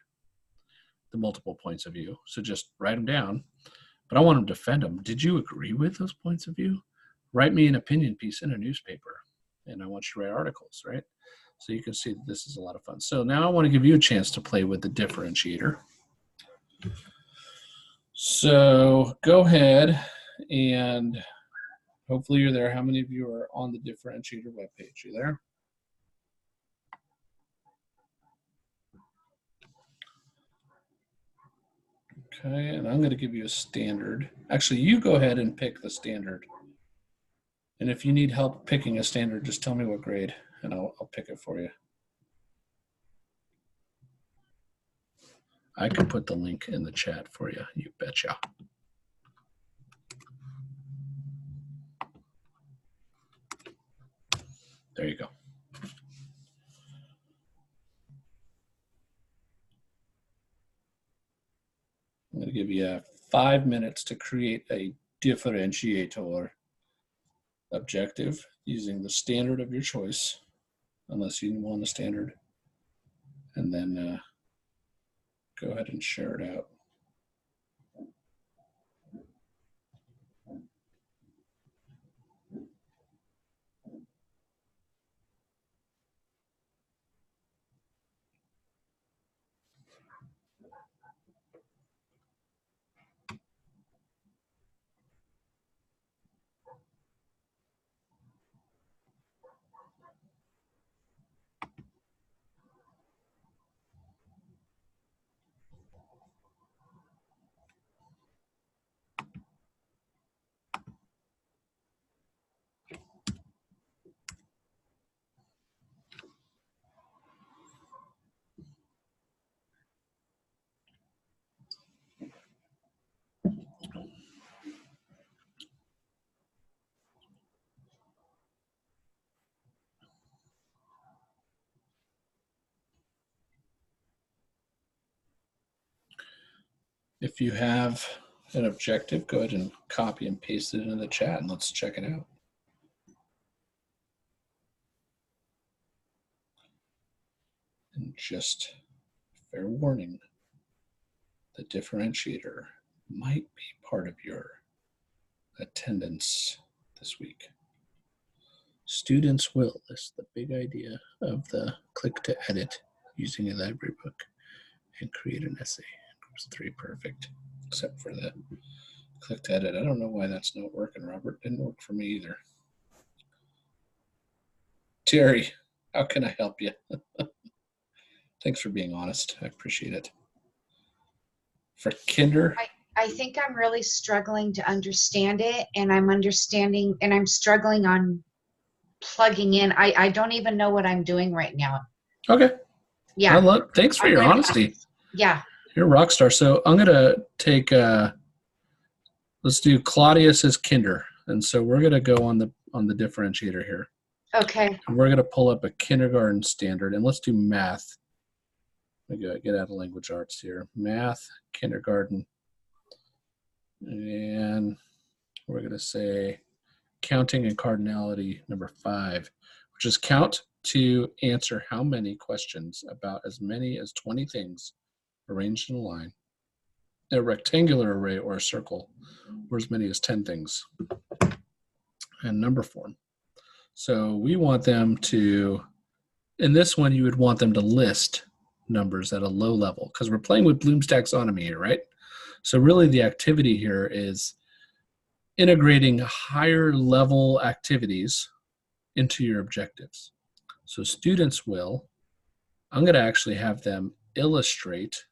the multiple points of view. So just write them down, but I want them to defend them. Did you agree with those points of view? Write me an opinion piece in a newspaper, and I want you to write articles, right? So you can see that this is a lot of fun. So now I want to give you a chance to play with the differentiator. So go ahead and hopefully you're there. How many of you are on the differentiator webpage? You there? Okay, and I'm going to give you a standard. Actually, you go ahead and pick the standard. And if you need help picking a standard, just tell me what grade, and I'll pick it for you. I can put the link in the chat for you. You betcha. There you go. I'm going to give you 5 minutes to create a differentiator objective using the standard of your choice, unless you want a standard, and then go ahead and share it out. If you have an objective, go ahead and copy and paste it into the chat and let's check it out. And just fair warning, the differentiator might be part of your attendance this week. Students will, that's the big idea of the click to edit using a library book and create an essay. Groups 3, perfect, except for the click to edit. I don't know why that's not working, Robert. Didn't work for me either. Terry, how can I help you? Thanks for being honest. I appreciate it. For Kinder? I think I'm really struggling to understand it, and I'm struggling on plugging in. I don't even know what I'm doing right now. Okay. Yeah. Thanks for your honesty. Yeah. You're a rock star. So I'm going to take, let's do Claudius as Kinder. And so we're going to go on the differentiator here. Okay. And we're going to pull up a kindergarten standard, and let's do math. Let me get out of language arts here. Math, kindergarten. And we're going to say counting and cardinality number 5, which is count to answer how many questions about as many as 20 things arranged in a line, a rectangular array or a circle, or as many as 10 things, and number form. So we want them to, in this one, you would want them to list numbers at a low level because we're playing with Bloom's taxonomy here, right? So really the activity here is integrating higher level activities into your objectives. So students will, I'm going to actually have them illustrate,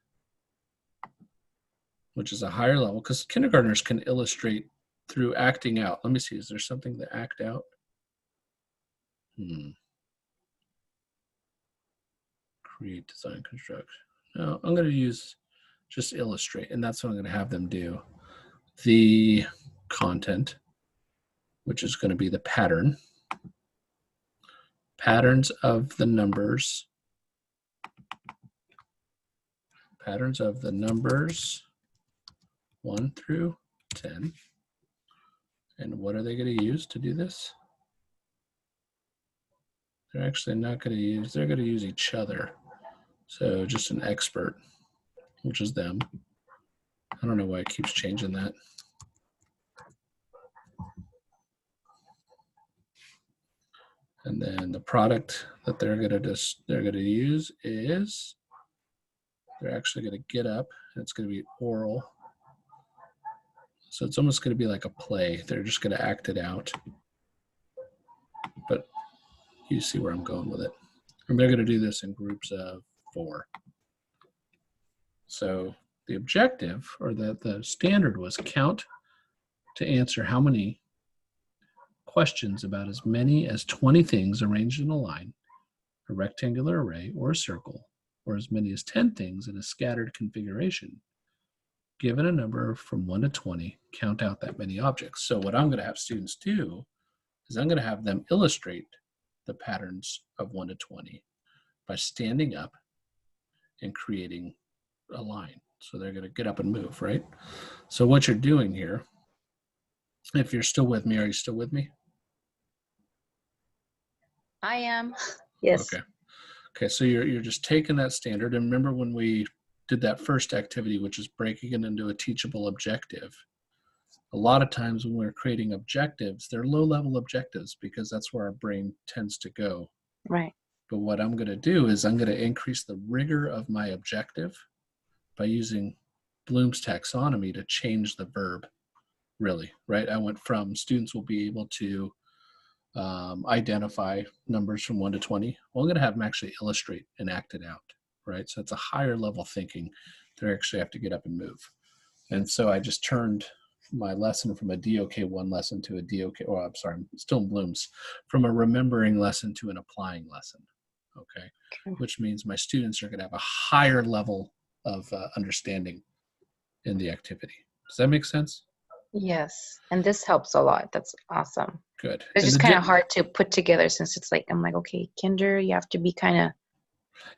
which is a higher level, because kindergartners can illustrate through acting out. Let me see, is there something to act out? Create, design, construct. No, I'm going to use just illustrate, and that's what I'm going to have them do. The content, which is going to be the pattern. Patterns of the numbers. Patterns of the numbers 1 through 10. And what are they going to use to do this? They're actually not going to use, they're going to use each other. So just an expert, which is them. I don't know why it keeps changing that. And then the product that they're going to use is They're actually going to get up, and it's going to be oral. So it's almost going to be like a play. They're just going to act it out. But you see where I'm going with it. And they're going to do this in groups of 4. So the objective, or the standard, was count to answer how many questions about as many as 20 things arranged in a line, a rectangular array, or a circle, or as many as 10 things in a scattered configuration. Given a number from 1 to 20, count out that many objects. So what I'm going to have students do is I'm going to have them illustrate the patterns of 1 to 20 by standing up and creating a line. So they're going to get up and move, right? So what you're doing here, if you're still with me, are you still with me? I am. Yes. Okay. Okay, so you're just taking that standard, and remember when we did that first activity, which is breaking it into a teachable objective. A lot of times when we're creating objectives, they're low-level objectives because that's where our brain tends to go. Right. But what I'm going to do is I'm going to increase the rigor of my objective by using Bloom's taxonomy to change the verb, really, right? I went from students will be able to identify numbers from 1 to 20. Well, I'm going to have them actually illustrate and act it out, right? So it's a higher level thinking. They actually have to get up and move. And so I just turned my lesson from a DOK1 lesson to a DOK, or I'm sorry, I'm still in Bloom's, from a remembering lesson to an applying lesson, okay? Which means my students are going to have a higher level of understanding in the activity. Does that make sense? Yes. And this helps a lot. That's awesome. Good. It's just kind of hard to put together since it's like, I'm like, okay, kinder, you have to be kind of.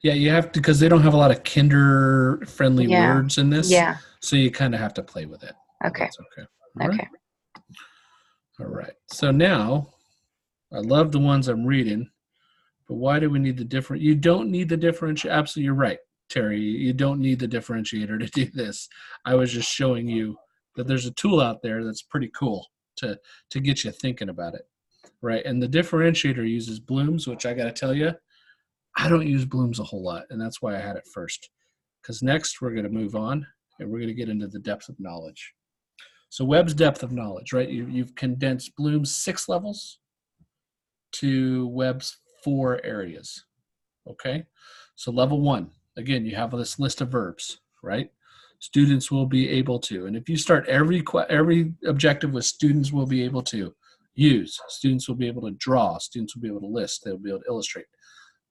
Yeah, you have to, because they don't have a lot of kinder-friendly Yeah. words in this. Yeah. So you kind of have to play with it. Okay. That's okay. All Okay. right. All right. So now, I love the ones I'm reading, but why do we need the different? You don't need the differentiator. Absolutely, you're right, Terry. You don't need the differentiator to do this. I was just showing you that there's a tool out there that's pretty cool to get you thinking about it, right? And the differentiator uses Bloom's, which I got to tell you, I don't use Bloom's a whole lot, and that's why I had it first. Because next we're going to move on, and we're going to get into the depth of knowledge. So Webb's depth of knowledge, right? You've condensed Bloom's 6 levels to Webb's 4 areas, okay? So level 1, again, you have this list of verbs, right? Students will be able to, and if you start every objective with students will be able to use, students will be able to draw, students will be able to list, they'll be able to illustrate.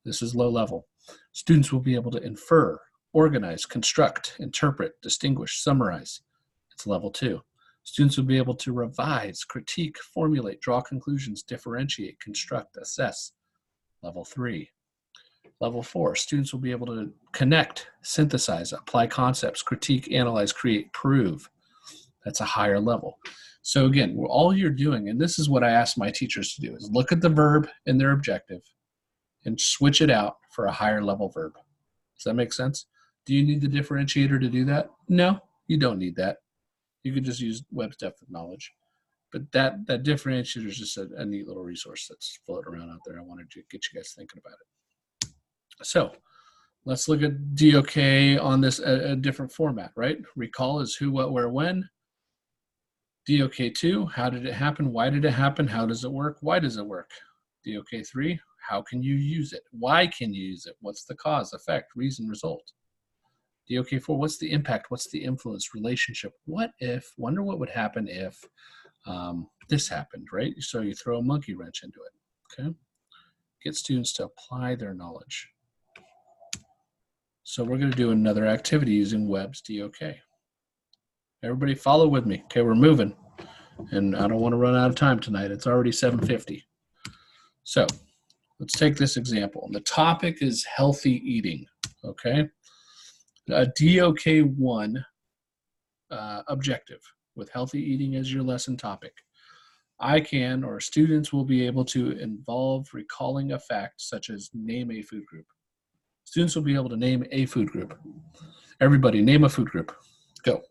This is low level. Students will be able to infer, organize, construct, interpret, distinguish, summarize. It's level 2. Students will be able to revise, critique, formulate, draw conclusions, differentiate, construct, assess. Level 3. Level 4, students will be able to connect, synthesize, apply concepts, critique, analyze, create, prove. That's a higher level. So again, all you're doing, and this is what I ask my teachers to do, is look at the verb in their objective and switch it out for a higher level verb. Does that make sense? Do you need the differentiator to do that? No, you don't need that. You could just use Webb's depth of knowledge. But that differentiator is just a neat little resource that's floating around out there. I wanted to get you guys thinking about it. So let's look at DOK on this a different format, right? Recall is who, what, where, when. DOK2, how did it happen? Why did it happen? How does it work? Why does it work? DOK3, how can you use it? Why can you use it? What's the cause, effect, reason, result? DOK4, what's the impact? What's the influence, relationship? What if, wonder what would happen if this happened, right? So you throw a monkey wrench into it, okay? Get students to apply their knowledge. So we're going to do another activity using Webb's DOK. Everybody follow with me. Okay, we're moving. And I don't want to run out of time tonight. It's already 7:50. So let's take this example. The topic is healthy eating, okay? A DOK1 objective with healthy eating as your lesson topic. I can, or students will be able to involve recalling a fact such as name a food group. Students will be able to name a food group. Everybody name a food group. Go.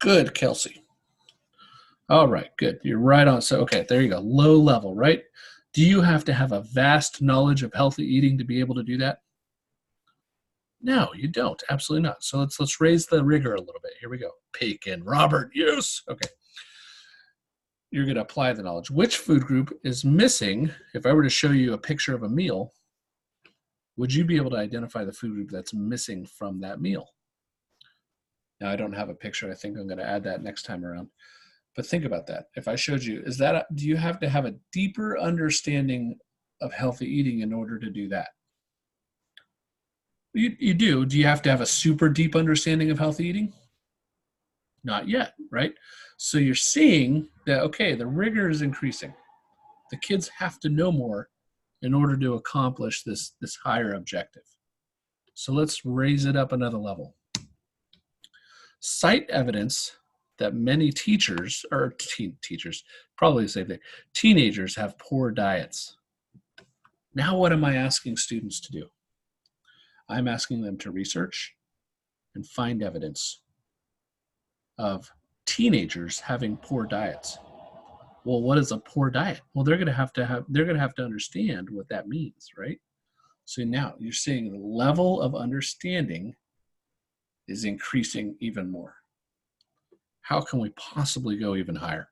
Good, Kelsey. All right, good. You're right on. So, okay, there you go. Low level, right? Do you have to have a vast knowledge of healthy eating to be able to do that? No, you don't. Absolutely not. So let's raise the rigor a little bit. Here we go. Bacon, Robert, yes. Okay. You're going to apply the knowledge. Which food group is missing? If I were to show you a picture of a meal, would you be able to identify the food group that's missing from that meal? Now, I don't have a picture. I think I'm going to add that next time around. But think about that. If I showed you, do you have to have a deeper understanding of healthy eating in order to do that? You do. Do you have to have a super deep understanding of healthy eating? Not yet, right? So you're seeing that, okay, the rigor is increasing. The kids have to know more in order to accomplish this higher objective. So let's raise it up another level. Cite evidence that many teachers, or teachers, probably the same thing, teenagers have poor diets. Now what am I asking students to do? I'm asking them to research and find evidence of teenagers having poor diets. Well, what is a poor diet? Well, they're going to have to understand what that means, right? So now you're seeing the level of understanding is increasing even more. How can we possibly go even higher?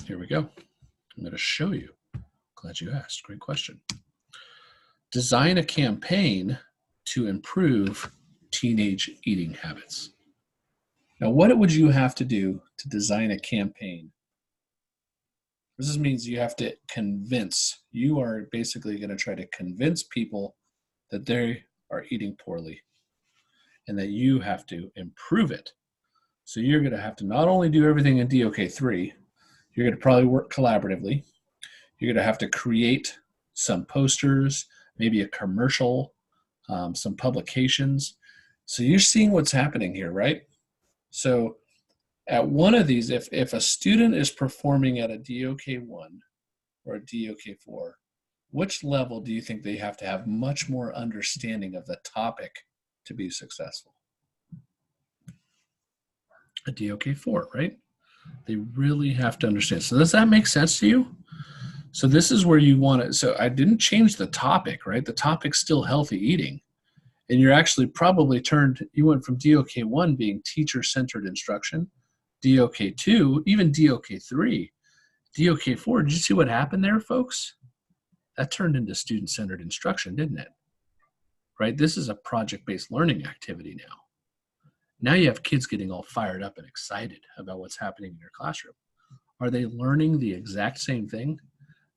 Here we go. I'm going to show you. Glad you asked. Great question. Design a campaign to improve teenage eating habits. Now, what would you have to do to design a campaign? This means you have to convince. You are basically going to try to convince people that they are eating poorly and that you have to improve it. So you're going to have to not only do everything in DOK3, you're going to probably work collaboratively. You're going to have to create some posters, maybe a commercial, some publications. So you're seeing what's happening here, right? So at one of these, if a student is performing at a DOK1 or a DOK4, which level do you think they have to have much more understanding of the topic to be successful? A DOK4, right? They really have to understand. So does that make sense to you? So this is where you want it. So I didn't change the topic, right? The topic's still healthy eating. And you're actually probably you went from DOK1 being teacher-centered instruction, DOK2, even DOK3, DOK4. Did you see what happened there, folks? That turned into student-centered instruction, didn't it? Right? This is a project-based learning activity now. Now you have kids getting all fired up and excited about what's happening in your classroom. Are they learning the exact same thing?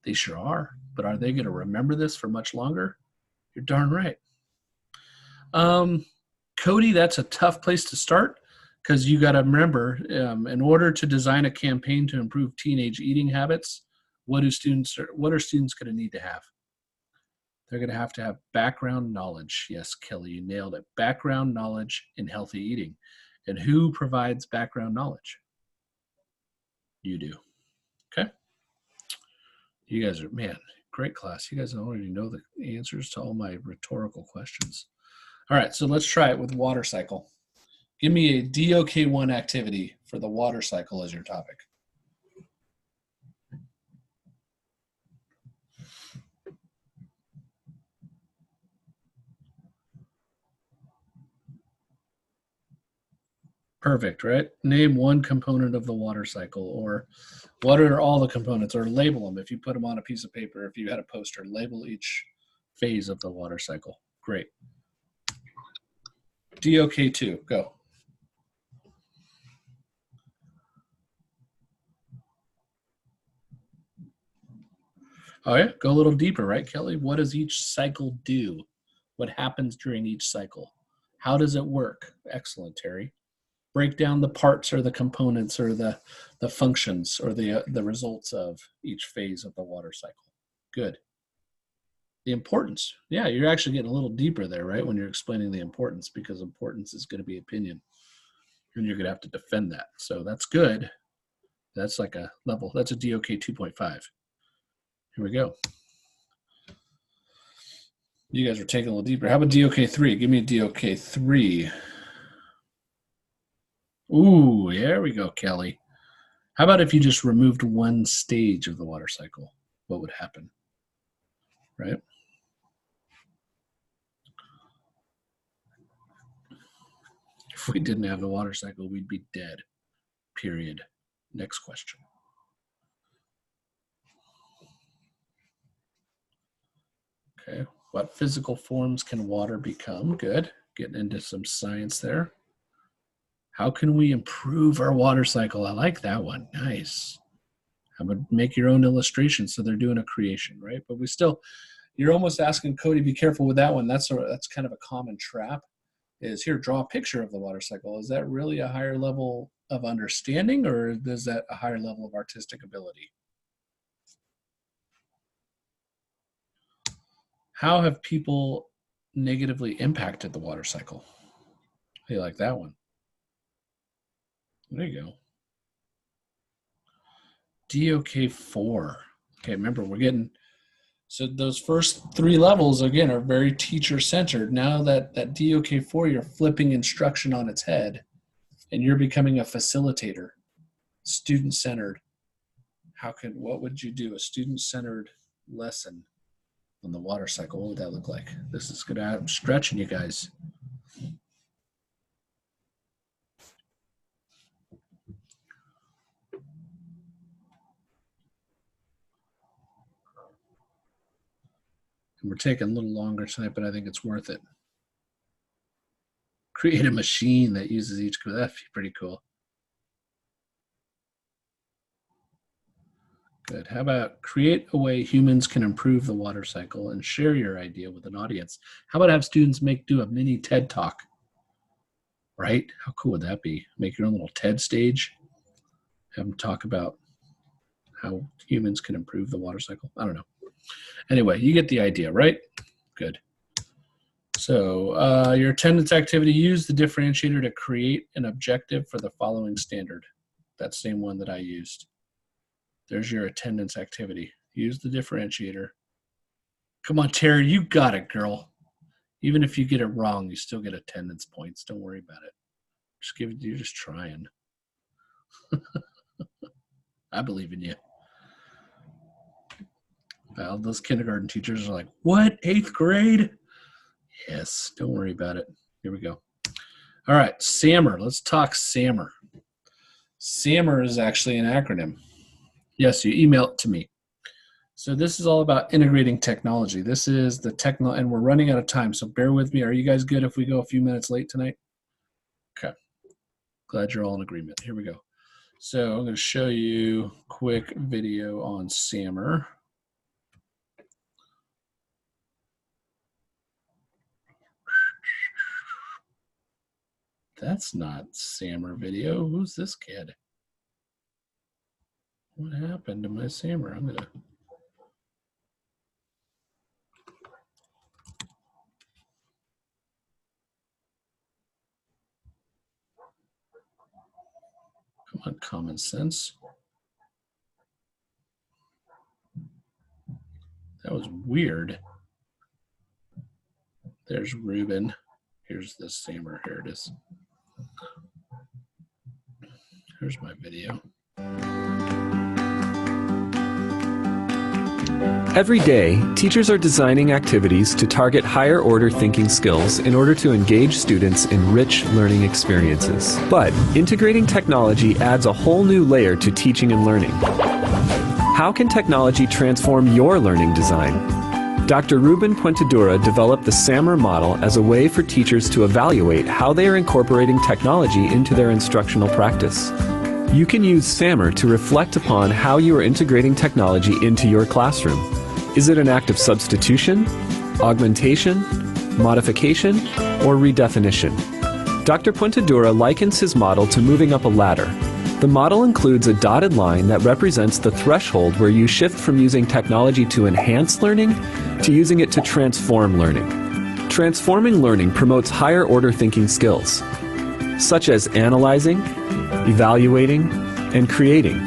They sure are. But are they going to remember this for much longer? You're darn right. Cody, that's a tough place to start because you got to remember, in order to design a campaign to improve teenage eating habits, what are students going to need to have? They're going to have background knowledge. Yes, Kelly, you nailed it. Background knowledge in healthy eating. And who provides background knowledge? You do. Okay? You guys are, man, great class. You guys already know the answers to all my rhetorical questions. All right, so let's try it with water cycle. Give me a DOK1 activity for the water cycle as your topic. Perfect, right? Name one component of the water cycle, or what are all the components, or label them. If you put them on a piece of paper, if you had a poster, label each phase of the water cycle. Great. DOK2, go. Oh yeah, go a little deeper, right, Kelly? What does each cycle do? What happens during each cycle? How does it work? Excellent, Terry. Break down the parts or the components or the functions or the results of each phase of the water cycle. Good. The importance. Yeah, you're actually getting a little deeper there, right, when you're explaining the importance, because importance is going to be opinion. And you're going to have to defend that. So that's good. That's like a level. That's a DOK 2.5. Here we go. You guys are taking a little deeper. How about DOK 3? Give me a DOK 3. Ooh, there we go, Kelly. How about if you just removed one stage of the water cycle? What would happen? Right? If we didn't have the water cycle, we'd be dead. Period. Next question. Okay, what physical forms can water become? Good. Getting into some science there. How can we improve our water cycle? I like that one. Nice. How about make your own illustration? So they're doing a creation, right? But we still, you're almost asking Cody, be careful with that one. That's kind of a common trap. Is here, draw a picture of the water cycle. Is that really a higher level of understanding, or is that a higher level of artistic ability? How have people negatively impacted the water cycle? Hey, like that one. There you go. DOK4. Okay, remember we're getting, so those first 3 levels, again, are very teacher-centered. Now that DOK4, you're flipping instruction on its head, and you're becoming a facilitator, student-centered. What would you do? A student-centered lesson on the water cycle. What would that look like? This is good. I'm stretching you guys. And we're taking a little longer tonight, but I think it's worth it. Create a machine that uses each code. That'd be pretty cool. Good. How about create a way humans can improve the water cycle and share your idea with an audience? How about have students do a mini TED Talk? Right? How cool would that be? Make your own little TED stage. Have them talk about how humans can improve the water cycle. I don't know. Anyway, you get the idea, right? Good. So your attendance activity, use the differentiator to create an objective for the following standard. That same one that I used. There's your attendance activity. Use the differentiator. Come on, Terry, you got it, girl. Even if you get it wrong, you still get attendance points. Don't worry about it. You're just trying. I believe in you. Well, those kindergarten teachers are like, what, 8th grade? Yes, don't worry about it. Here we go. All right, SAMR. Let's talk SAMR. SAMR is actually an acronym. Yes, you email it to me. So this is all about integrating technology. This is the and we're running out of time, so bear with me. Are you guys good if we go a few minutes late tonight? Okay. Glad you're all in agreement. Here we go. So I'm going to show you a quick video on SAMR. That's not SAMR video. Who's this kid? What happened to my SAMR? I'm gonna. Come on, common sense. That was weird. There's Ruben. Here's the SAMR. Here it is. Here's my video. Every day, teachers are designing activities to target higher order thinking skills in order to engage students in rich learning experiences. But integrating technology adds a whole new layer to teaching and learning. How can technology transform your learning design? Dr. Ruben Puentedura developed the SAMR model as a way for teachers to evaluate how they are incorporating technology into their instructional practice. You can use SAMR to reflect upon how you are integrating technology into your classroom. Is it an act of substitution, augmentation, modification, or redefinition? Dr. Puentedura likens his model to moving up a ladder. The model includes a dotted line that represents the threshold where you shift from using technology to enhance learning to using it to transform learning. Transforming learning promotes higher order thinking skills, such as analyzing, evaluating, and creating,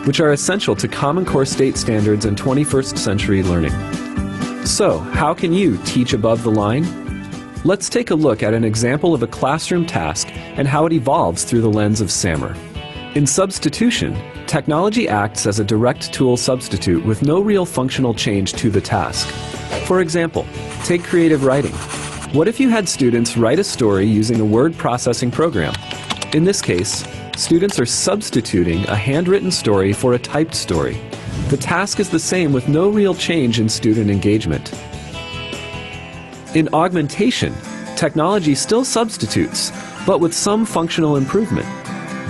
which are essential to Common Core state standards and 21st century learning. So, how can you teach above the line? Let's take a look at an example of a classroom task and how it evolves through the lens of SAMR. In substitution, technology acts as a direct tool substitute with no real functional change to the task. For example, take creative writing. What if you had students write a story using a word processing program? In this case, students are substituting a handwritten story for a typed story. The task is the same with no real change in student engagement. In augmentation, technology still substitutes, but with some functional improvement.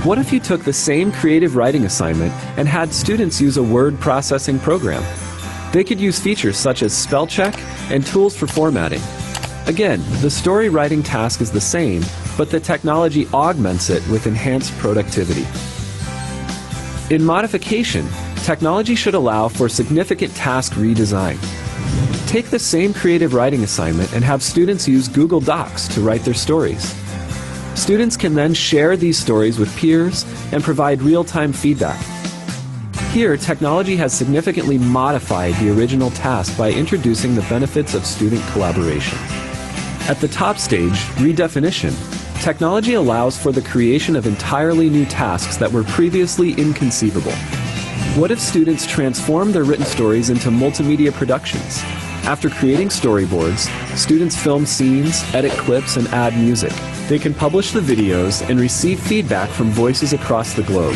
What if you took the same creative writing assignment and had students use a word processing program? They could use features such as spell check and tools for formatting. Again, the story writing task is the same, but the technology augments it with enhanced productivity. In modification, technology should allow for significant task redesign. Take the same creative writing assignment and have students use Google Docs to write their stories. Students can then share these stories with peers and provide real-time feedback. Here, technology has significantly modified the original task by introducing the benefits of student collaboration. At the top stage, redefinition, technology allows for the creation of entirely new tasks that were previously inconceivable. What if students transform their written stories into multimedia productions? After creating storyboards, students film scenes, edit clips, and add music. They can publish the videos and receive feedback from voices across the globe.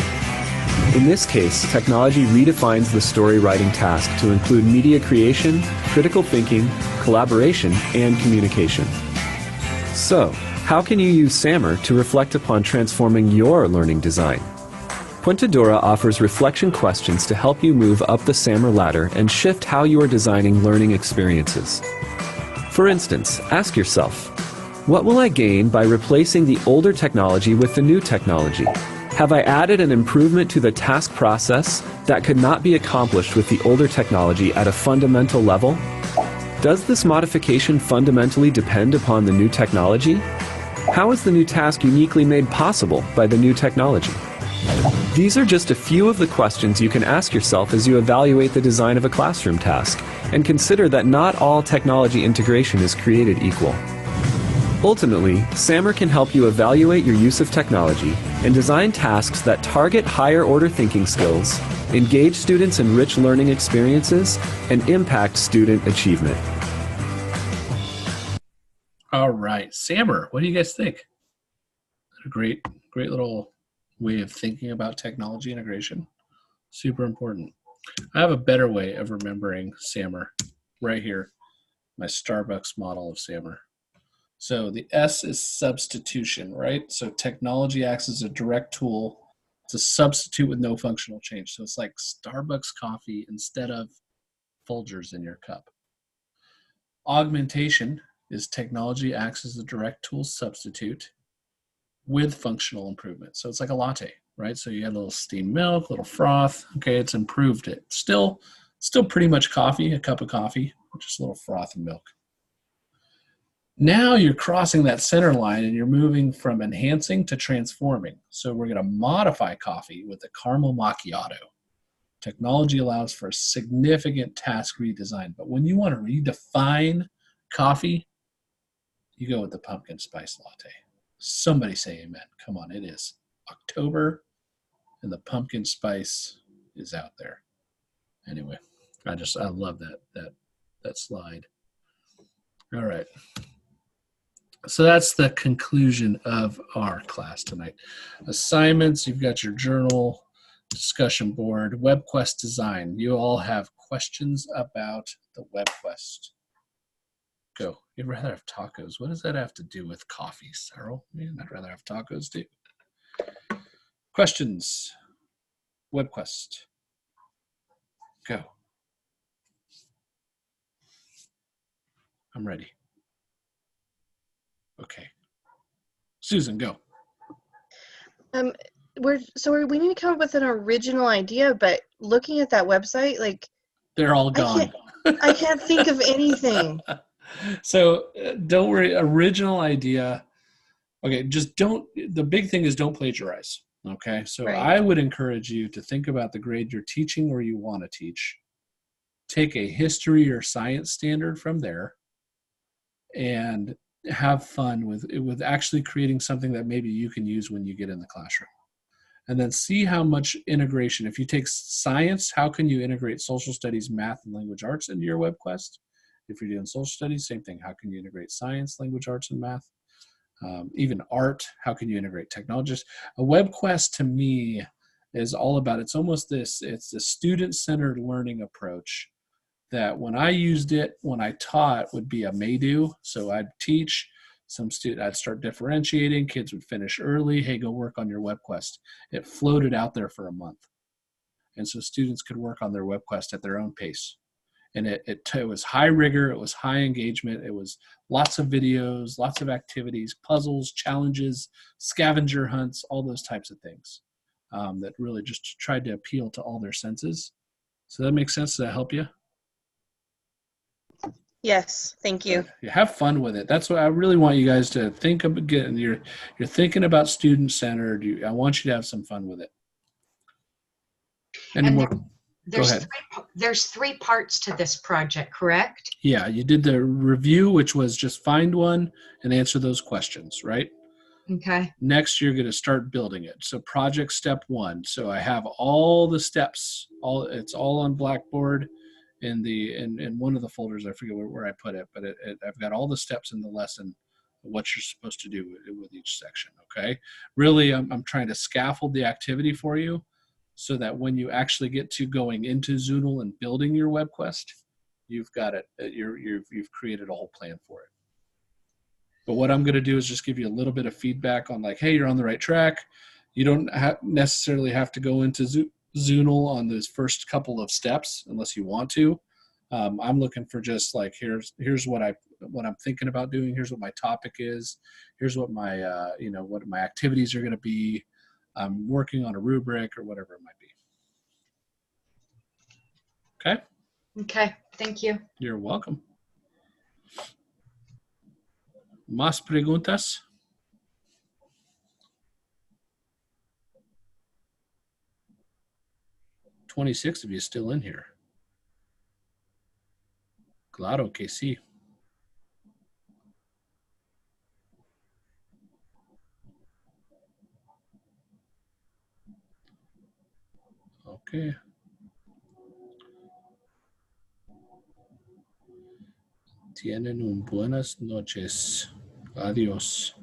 In this case, technology redefines the story writing task to include media creation, critical thinking, collaboration, and communication. So, how can you use SAMR to reflect upon transforming your learning design? Puentadora offers reflection questions to help you move up the SAMR ladder and shift how you are designing learning experiences. For instance, ask yourself, what will I gain by replacing the older technology with the new technology? Have I added an improvement to the task process that could not be accomplished with the older technology at a fundamental level? Does this modification fundamentally depend upon the new technology? How is the new task uniquely made possible by the new technology? These are just a few of the questions you can ask yourself as you evaluate the design of a classroom task, and consider that not all technology integration is created equal. Ultimately, SAMR can help you evaluate your use of technology and design tasks that target higher order thinking skills, engage students in rich learning experiences, and impact student achievement. All right, SAMR, what do you guys think? A great little way of thinking about technology integration. Super important. I have a better way of remembering SAMR right here, my Starbucks model of SAMR. So the S is substitution, right? So technology acts as a direct tool to substitute with no functional change. So it's like Starbucks coffee instead of Folgers in your cup. Augmentation is technology acts as a direct tool substitute with functional improvement. So it's like a latte, right? So you add a little steamed milk, a little froth. Okay, it's improved it. Still pretty much coffee, a cup of coffee, just a little froth and milk. Now you're crossing that center line and you're moving from enhancing to transforming. So we're going to modify coffee with the caramel macchiato. Technology allows for a significant task redesign, but when you want to redefine coffee, you go with the pumpkin spice latte. Somebody say amen. Come on, it is October and the pumpkin spice is out there. Anyway, I love that slide. All right. So that's the conclusion of our class tonight. Assignments, you've got your journal, discussion board, WebQuest design. You all have questions about the WebQuest. Go. You'd rather have tacos. What does that have to do with coffee, Cyril? Man, I'd rather have tacos too. Questions. WebQuest. Go. I'm ready. Okay. Susan, go. We need to come up with an original idea, but looking at that website, like they're all gone. I can't think of anything. So don't worry, original idea. Okay, the big thing is don't plagiarize. Okay, so right. I would encourage you to think about the grade you're teaching or you want to teach. Take a history or science standard from there and have fun with actually creating something that maybe you can use when you get in the classroom. And then see how much integration. If you take science, how can you integrate social studies, math, and language arts into your WebQuest? If you're doing social studies, same thing. How can you integrate science, language, arts, and math? Even art, how can you integrate technologies? A web quest to me is all about, it's almost this, it's a student-centered learning approach that when I used it, when I taught, would be a may-do. So I'd teach some student, I'd start differentiating, kids would finish early, hey, go work on your web quest. It floated out there for a month. And so students could work on their web quest at their own pace. And it was high rigor, it was high engagement, it was lots of videos, lots of activities, puzzles, challenges, scavenger hunts, all those types of things that really just tried to appeal to all their senses. So that makes sense? Does that help you? Yes, thank you. You have fun with it. That's what I really want you guys to think of. Again, you're thinking about student-centered. I want you to have some fun with it. Any And more? Go ahead. There's three parts to this project, correct? Yeah, you did the review, which was just find one and answer those questions, right? Okay. Next, you're going to start building it. So project step 1. So I have all the steps. It's all on Blackboard in one of the folders. I forget where I put it, but I've got all the steps in the lesson, what you're supposed to do with each section. Okay. Really, I'm trying to scaffold the activity for you, so that when you actually get to going into Zoodle and building your web quest, you've got it. You've created a whole plan for it. But what I'm going to do is just give you a little bit of feedback on like, hey, you're on the right track. You don't necessarily have to go into Zoodle on those first couple of steps unless you want to. I'm looking for just like, here's what I'm thinking about doing. Here's what my topic is. Here's what my what my activities are going to be. I'm working on a rubric or whatever it might be. Okay? Okay, thank you. You're welcome. ¿Más preguntas? $26 of you still in here. Claro que sí. Okay. Tienen un buenas noches. Adiós.